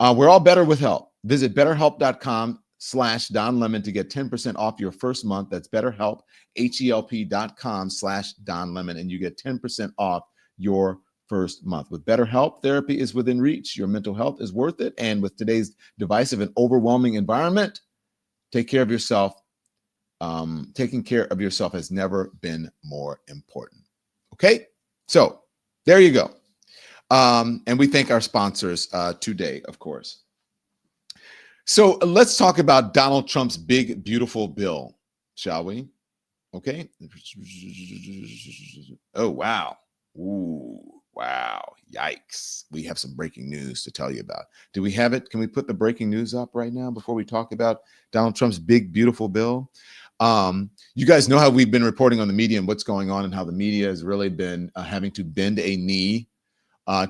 We're all better with help. Visit betterhelp.com/Don Lemon to get 10% off your first month. That's BetterHelp, HELP.com/Don Lemon, and you get 10% off your first month. With BetterHelp, therapy is within reach. Your mental health is worth it. And with today's divisive and overwhelming environment, take care of yourself. Taking care of yourself has never been more important. Okay, so there you go. And we thank our sponsors today, of course. So let's talk about Donald Trump's big, beautiful bill, shall we? Okay. Oh, wow. Ooh, wow. Yikes. We have some breaking news to tell you about. Do we have it? Can we put the breaking news up right now before we talk about Donald Trump's big, beautiful bill? You guys know how we've been reporting on the media and what's going on and how the media has really been having to bend a knee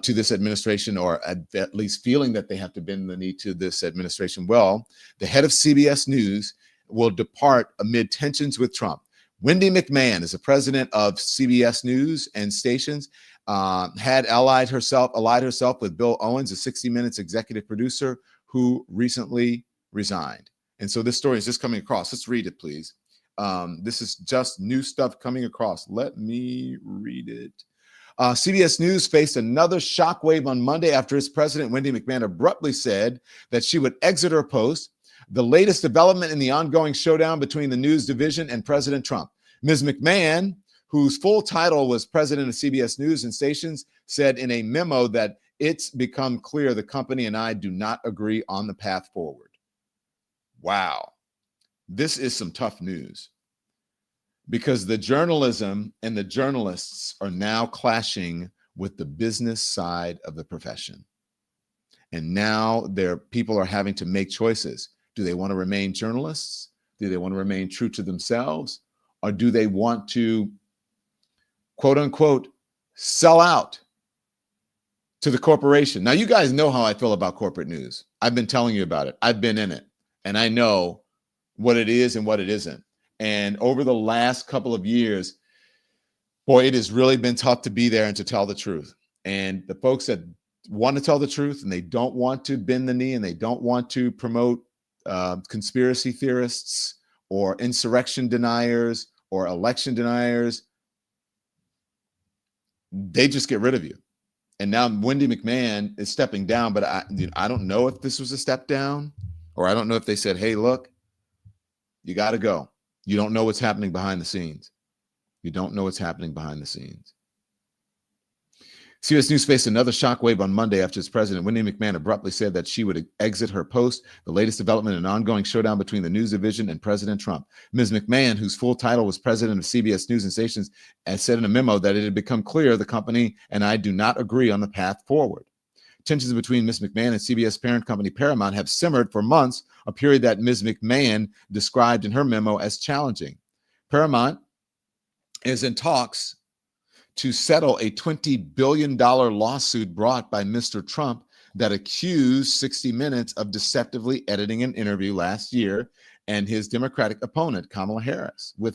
to this administration, or at least feeling that they have to bend the knee to this administration. Well, the head of CBS News will depart amid tensions with Trump. Wendy McMahon is the president of CBS News and stations, had allied herself with Bill Owens, a 60 Minutes executive producer who recently resigned. And so this story is just coming across. Let's read it, please. This is just new stuff coming across. Let me read it. CBS News faced another shockwave on Monday after its president, Wendy McMahon, abruptly said that she would exit her post. The latest development in the ongoing showdown between the news division and President Trump. Ms. McMahon, whose full title was president of CBS News and Stations, said in a memo that it's become clear the company and I do not agree on the path forward. Wow. This is some tough news, because the journalism and the journalists are now clashing with the business side of the profession. And now people are having to make choices. Do they want to remain journalists? Do they want to remain true to themselves? Or do they want to, quote unquote, sell out to the corporation? Now, you guys know how I feel about corporate news. I've been telling you about it. I've been in it, and I know what it is and what it isn't. And over the last couple of years, boy, it has really been tough to be there and to tell the truth. And the folks that want to tell the truth and they don't want to bend the knee and they don't want to promote conspiracy theorists or insurrection deniers or election deniers, they just get rid of you. And now Wendy McMahon is stepping down, but I don't know if this was a step down, or I don't know if they said, hey, look, you got to go. You don't know what's happening behind the scenes. You don't know what's happening behind the scenes. CBS News faced another shockwave on Monday after its president, Wendy McMahon, abruptly said that she would exit her post, the latest development in an ongoing showdown between the news division and President Trump. Ms. McMahon, whose full title was president of CBS News and Stations, has said in a memo that it had become clear the company and I do not agree on the path forward. Tensions between Ms. McMahon and CBS parent company Paramount have simmered for months, a period that Ms. McMahon described in her memo as challenging. Paramount is in talks to settle a $20 billion lawsuit brought by Mr. Trump that accused 60 Minutes of deceptively editing an interview last year and his Democratic opponent, Kamala Harris. Many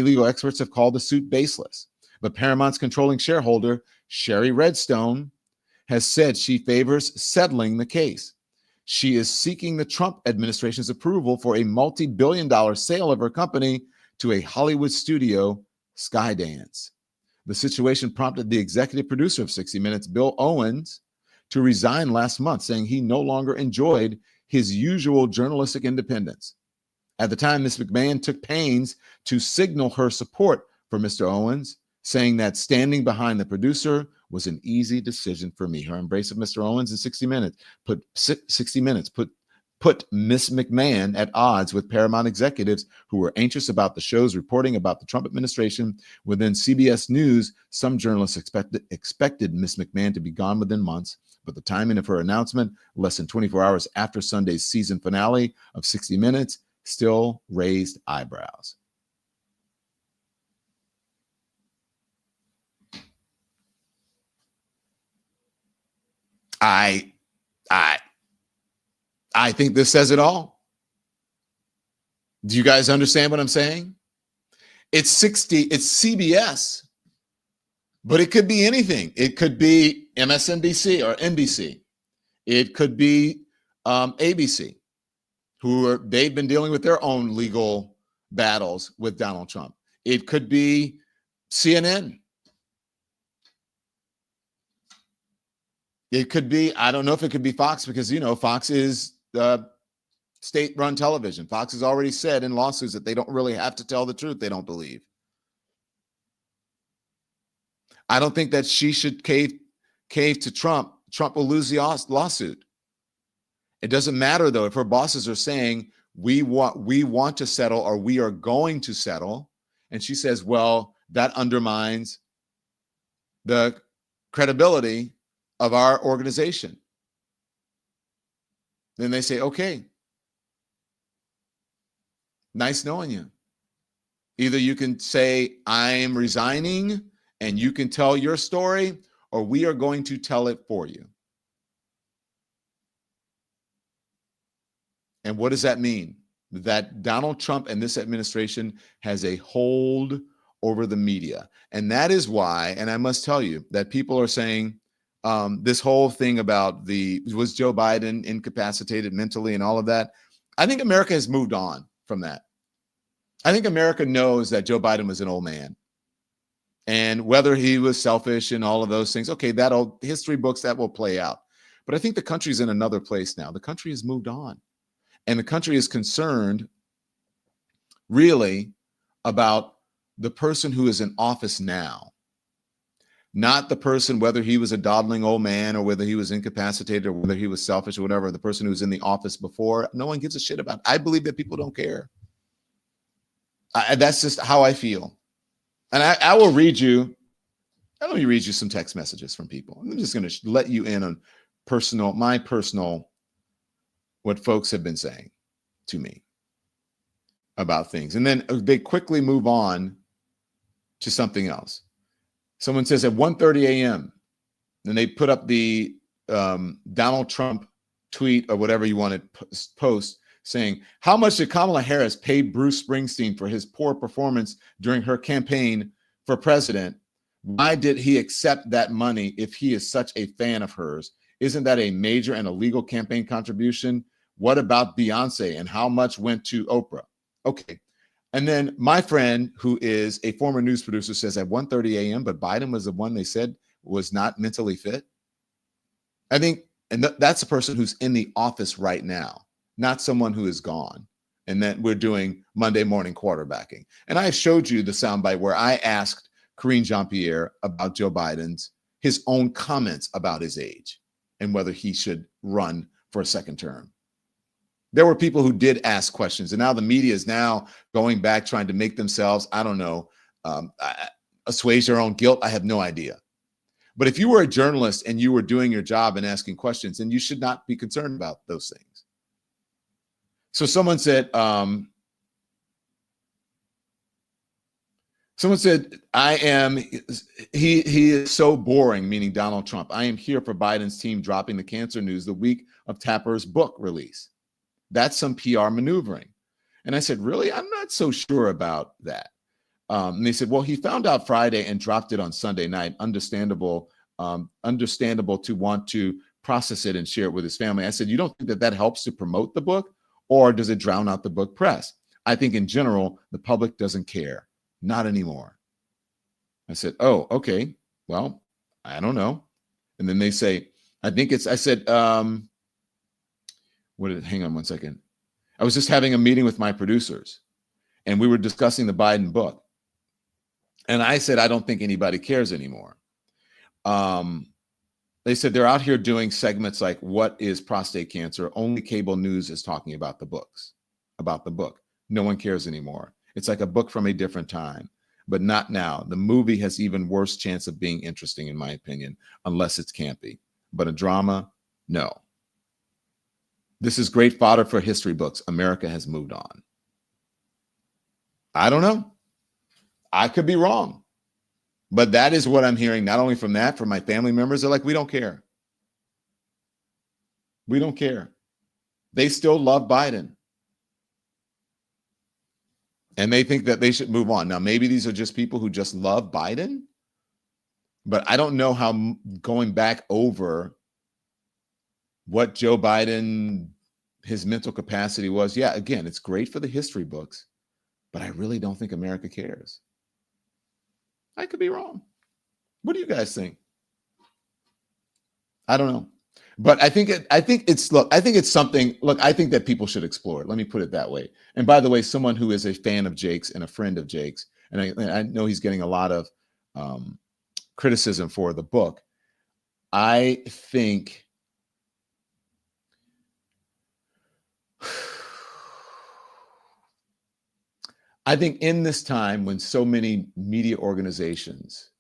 legal experts have called the suit baseless, but Paramount's controlling shareholder, Sherry Redstone, has said she favors settling the case. She is seeking the Trump administration's approval for a multi-billion-dollar sale of her company to a Hollywood studio, Skydance. The situation prompted the executive producer of 60 Minutes, Bill Owens, to resign last month, saying he no longer enjoyed his usual journalistic independence. At the time, Ms. McMahon took pains to signal her support for Mr. Owens, saying that standing behind the producer was an easy decision for me. Her embrace of Mr. Owens in 60 Minutes put Ms. McMahon at odds with Paramount executives who were anxious about the show's reporting about the Trump administration. Within CBS News, some journalists expected Ms. McMahon to be gone within months, but the timing of her announcement, less than 24 hours after Sunday's season finale of 60 Minutes, still raised eyebrows. I think this says it all. Do you guys understand what I'm saying? It's CBS, but it could be anything. It could be MSNBC or NBC. It could be ABC, they've been dealing with their own legal battles with Donald Trump. It could be CNN. It could be, I don't know if it could be Fox, because, Fox is state-run television. Fox has already said in lawsuits that they don't really have to tell the truth, they don't believe. I don't think that she should cave to Trump. Trump will lose the lawsuit. It doesn't matter, though, if her bosses are saying, we want to settle, or we are going to settle, and she says, well, that undermines the credibility of our organization. Then they say, okay, nice knowing you. Either you can say, I'm resigning, and you can tell your story, or we are going to tell it for you. And what does that mean? That Donald Trump and this administration has a hold over the media. And that is why, and I must tell you, that people are saying this whole thing about was Joe Biden incapacitated mentally and all of that. I think America has moved on from that. I think America knows that Joe Biden was an old man. And whether he was selfish and all of those things, okay, that'll history books, that will play out. But I think the country's in another place now. The country has moved on. And the country is concerned really about the person who is in office now, not the person, whether he was a dawdling old man or whether he was incapacitated or whether he was selfish or whatever, the person who was in the office before. No one gives a shit about it. I believe that people don't care. That's just how I feel. And I will read you. Let me read you some text messages from people. I'm just going to let you in on my personal, what folks have been saying to me about things. And then they quickly move on to something else. Someone says at 1:30 a.m., and they put up the Donald Trump tweet or whatever you want to post saying, how much did Kamala Harris pay Bruce Springsteen for his poor performance during her campaign for president? Why did he accept that money if he is such a fan of hers? Isn't that a major and illegal campaign contribution? What about Beyonce, and how much went to Oprah? Okay. And then my friend, who is a former news producer, says at 1:30 a.m., but Biden was the one they said was not mentally fit. I think, and that's a person who's in the office right now, not someone who is gone. And then we're doing Monday morning quarterbacking. And I showed you the soundbite where I asked Karine Jean-Pierre about Joe Biden's, his own comments about his age and whether he should run for a second term. There were people who did ask questions, and now the media is now going back, trying to make themselves, I don't know, assuage their own guilt. I have no idea. But if you were a journalist and you were doing your job and asking questions, then you should not be concerned about those things. So someone said, he is so boring, meaning Donald Trump. I am here for Biden's team dropping the cancer news the week of Tapper's book release. That's some PR maneuvering. And I said, really? I'm not so sure about that. And they said, well, he found out Friday and dropped it on Sunday night. Understandable to want to process it and share it with his family. I said, you don't think that helps to promote the book, or does it drown out the book press? I think in general, the public doesn't care. Not anymore. I said, oh, okay. Well, I don't know. And then they say, I said, hang on one second. I was just having a meeting with my producers and we were discussing the Biden book. And I said, I don't think anybody cares anymore. They said they're out here doing segments like, what is prostate cancer? Only cable news is talking about the book. No one cares anymore. It's like a book from a different time, but not now. The movie has even worse chance of being interesting, in my opinion, unless it's campy. But a drama, no. This is great fodder for history books. America has moved on. I don't know. I could be wrong. But that is what I'm hearing, not only from that, from my family members. They're like, we don't care. We don't care. They still love Biden. And they think that they should move on. Now, maybe these are just people who just love Biden. But I don't know how going back over what Joe Biden, his mental capacity was. Yeah, again, it's great for the history books, but I really don't think America cares. I could be wrong. What do you guys think? I don't know. But I think it's something. Look, I think that people should explore it. Let me put it that way. And by the way, someone who is a fan of Jake's and a friend of Jake's, and I know he's getting a lot of criticism for the book. I think in this time when so many media organizations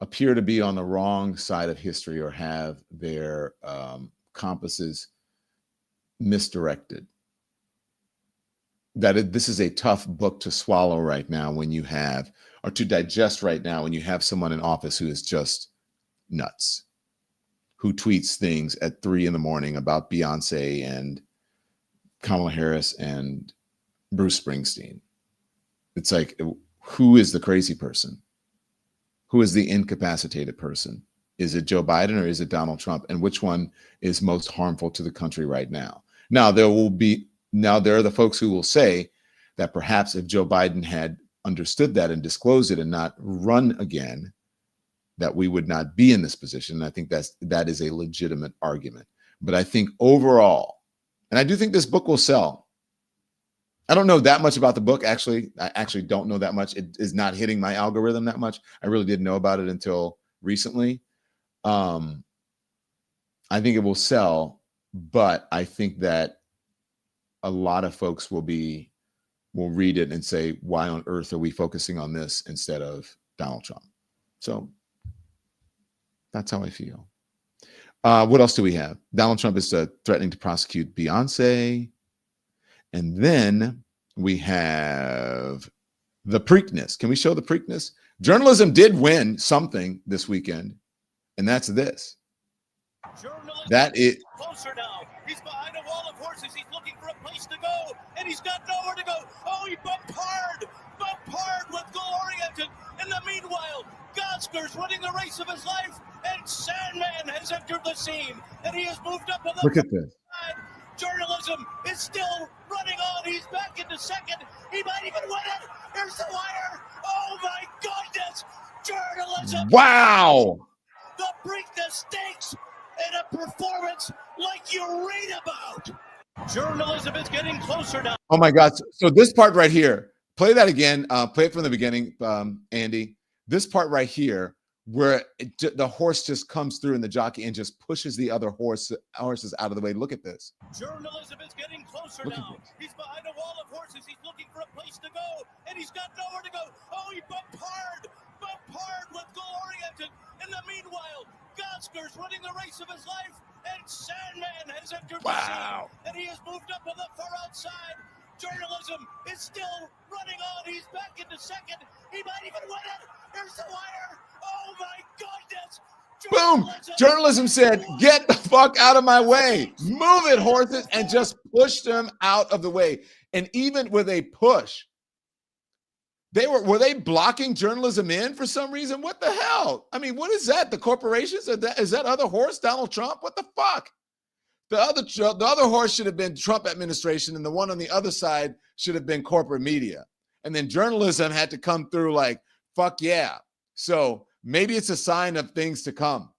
appear to be on the wrong side of history or have their compasses misdirected, this is a tough book to swallow right now when you have, or to digest right now when you have someone in office who is just nuts, who tweets things at 3 a.m. about Beyonce and Kamala Harris and Bruce Springsteen. It's like, who is the crazy person? Who is the incapacitated person? Is it Joe Biden or is it Donald Trump? And which one is most harmful to the country right now? Now, there are the folks who will say that perhaps if Joe Biden had understood that and disclosed it and not run again, that we would not be in this position. And I think that is a legitimate argument. But I think overall, and I do think this book will sell. I don't know that much about the book, actually. I actually don't know that much. It is not hitting my algorithm that much. I really didn't know about it until recently. I think it will sell, but I think that a lot of folks will read it and say, why on earth are we focusing on this instead of Donald Trump? So that's how I feel. What else do we have? Donald Trump is threatening to prosecute Beyonce. And then we have the Preakness. Can we show the Preakness? Journalism did win something this weekend, and that's this. That is
closer now. He's behind a wall of horses. He's looking for a place to go, and he's got nowhere to go. Oh, he bumped hard with goal-oriented. In the meanwhile, Gosker's winning the race of his life, and Sandman has entered the scene, and he has moved up on the
Look at this.
side. Journalism is still running on. He's back into second. He might even win it. Here's the wire. Oh, my goodness. Journalism.
Wow.
The Preakness stakes in a performance like you read about. Journalism is getting closer now.
Oh, my God. So this part right here, play that again. Play it from the beginning, Andy. This part right here, where the horse just comes through and the jockey and just pushes the other horses out of the way. Look at this.
Journalism is getting closer now. He's behind a wall of horses. He's looking for a place to go, and he's got nowhere to go. Oh, he bumped hard with goal-oriented. In the meanwhile, Gosker's winning the race of his life, and Sandman has entered the scene, and he has moved up on the far outside. Journalism is still running on. He's back into second. He might even win it. Here's the wire. Oh, my goodness.
Boom. Journalism said, get the fuck out of my way. Move it, horses, and just push them out of the way. And even with a push, were they blocking journalism in for some reason? What the hell? I mean, what is that? The corporations? Is that other horse Donald Trump? What the fuck? The other horse should have been Trump administration, and the one on the other side should have been corporate media. And then journalism had to come through like, fuck yeah. So maybe it's a sign of things to come.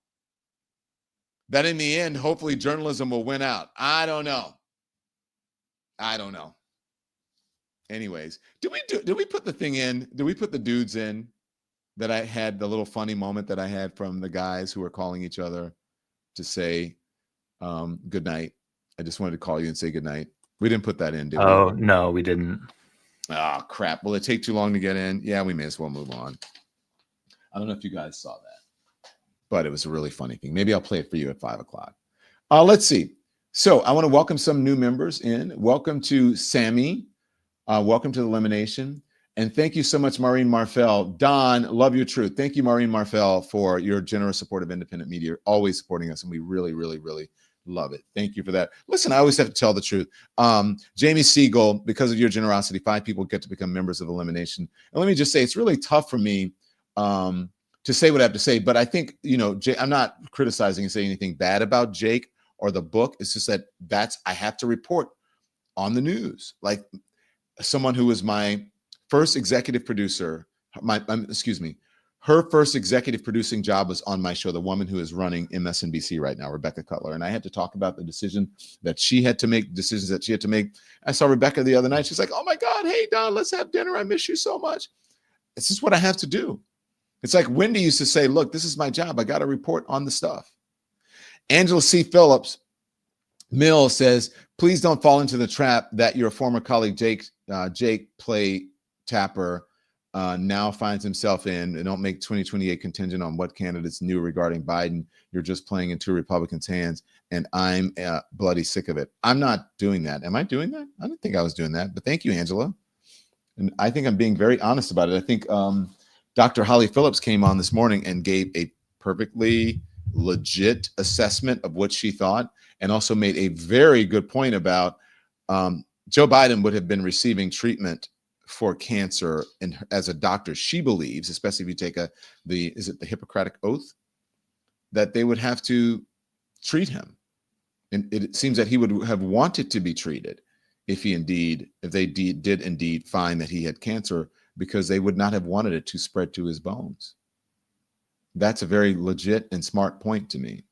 That in the end, hopefully journalism will win out. I don't know. Anyways, did we put the thing in? Did we put the dudes in that I had, the little funny moment that I had from the guys who were calling each other to say good night? I just wanted to call you and say good night. We didn't put that in, did we?
Oh, no, we didn't.
Oh, crap. Will it take too long to get in? Yeah, we may as well move on. I don't know if you guys saw that, but it was a really funny thing. Maybe I'll play it for you at 5 o'clock. Let's see. So I want to welcome some new members in. Welcome to Sammy. Welcome to the Elimination. And thank you so much, Maureen Marfell. Don, love your truth. Thank you, Maureen Marfell, for your generous support of independent media, always supporting us. And we really, really, really love it. Thank you for that. Listen, I always have to tell the truth. Jamie Siegel, because of your generosity, 5 people get to become members of Elimination. And let me just say, it's really tough for me to say what I have to say. But I think, I'm not criticizing and saying anything bad about Jake or the book. It's just that I have to report on the news. Like someone who was my first executive producer, her first executive producing job was on my show, the woman who is running MSNBC right now, Rebecca Cutler. And I had to talk about the decisions that she had to make. I saw Rebecca the other night. She's like, oh my God, hey, Don, let's have dinner. I miss you so much. It's just what I have to do. It's like Wendy used to say, look, this is my job. I got to report on the stuff. Angela C. Phillips Mill says, please don't fall into the trap that your former colleague Jake Play Tapper now finds himself in, and don't make 2028 contingent on what candidates knew regarding Biden. You're just playing into Republicans' hands, and I'm bloody sick of it. I'm not doing that. Am I doing that? I didn't think I was doing that, but thank you, Angela. And I think I'm being very honest about it. I think Dr. Holly Phillips came on this morning and gave a perfectly legit assessment of what she thought, and also made a very good point about Joe Biden would have been receiving treatment for cancer, and as a doctor, she believes, especially if you take the Hippocratic Oath, that they would have to treat him. And it seems that he would have wanted to be treated if they did indeed find that he had cancer, because they would not have wanted it to spread to his bones. That's a very legit and smart point to me.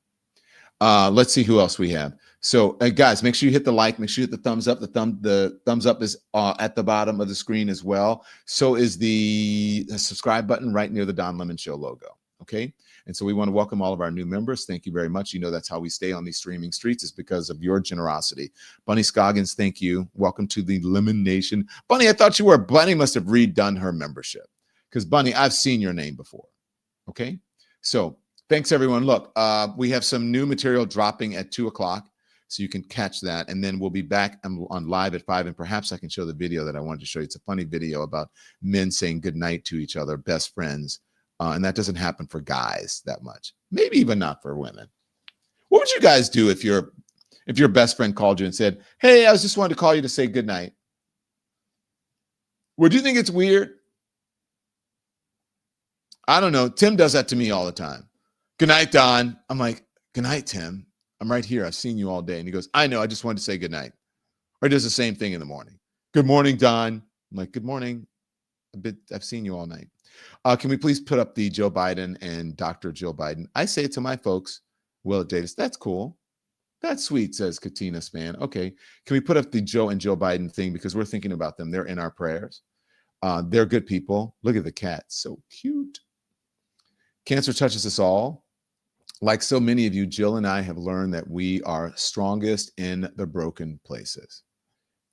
Let's see who else we have. So guys, make sure you hit the like, make sure you hit the thumbs up. The thumbs up is at the bottom of the screen as well. So is the subscribe button right near the Don Lemon Show logo. Okay. And so we want to welcome all of our new members. Thank you very much. You know, that's how we stay on these streaming streets, is because of your generosity. Bunny Scoggins, thank you. Welcome to the Lemon Nation. Bunny, I thought you were. Bunny must have redone her membership, because Bunny, I've seen your name before. Okay. So thanks, everyone. Look, we have some new material dropping at 2:00, so you can catch that. And then we'll be back on live at 5. And perhaps I can show the video that I wanted to show you. It's a funny video about men saying goodnight to each other, best friends. And that doesn't happen for guys that much. Maybe even not for women. What would you guys do if your best friend called you and said, hey, I was just wanted to call you to say goodnight? Would you think it's weird? I don't know. Tim does that to me all the time. Good night, Don. I'm like, good night, Tim. I'm right here. I've seen you all day. And he goes, I know. I just wanted to say good night. Or he does the same thing in the morning. Good morning, Don. I'm like, good morning. I've seen you all night. Can we please put up the Joe Biden and Dr. Jill Biden? I say it to my folks. Will Davis, that's cool. That's sweet, says Katina Span. Okay. Can we put up the Joe and Jill Biden thing? Because we're thinking about them. They're in our prayers. They're good people. Look at the cat. So cute. Cancer touches us all. Like so many of you, Jill and I have learned that we are strongest in the broken places.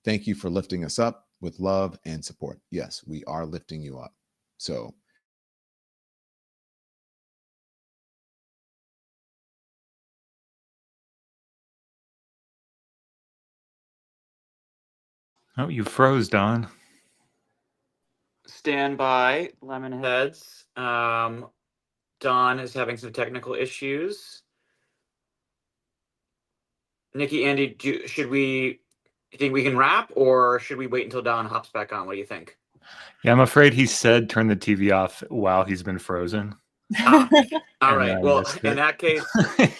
Thank you for lifting us up with love and support. Yes, we are lifting you up. So
oh, you froze, Don.
Stand by, Lemonheads. Don is having some technical issues. Nikki, Andy, should we think we can wrap, or should we wait until Don hops back on? What do you think?
Yeah, I'm afraid he said turn the TV off while he's been frozen.
All right. Well, in that case,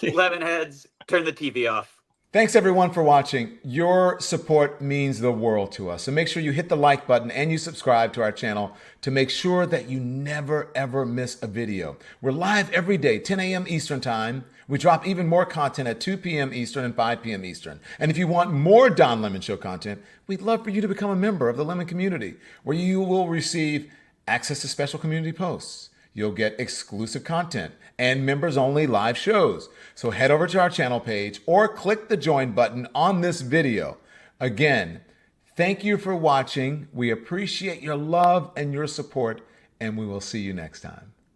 Lemonheads, turn the TV off.
Thanks, everyone, for watching. Your support means the world to us. So make sure you hit the like button and you subscribe to our channel to make sure that you never, ever miss a video. We're live every day, 10 a.m. Eastern Time. We drop even more content at 2 p.m. Eastern and 5 p.m. Eastern. And if you want more Don Lemon Show content, we'd love for you to become a member of the Lemon community, where you will receive access to special community posts. You'll get exclusive content and members-only live shows. So head over to our channel page or click the join button on this video. Again, thank you for watching. We appreciate your love and your support, and we will see you next time.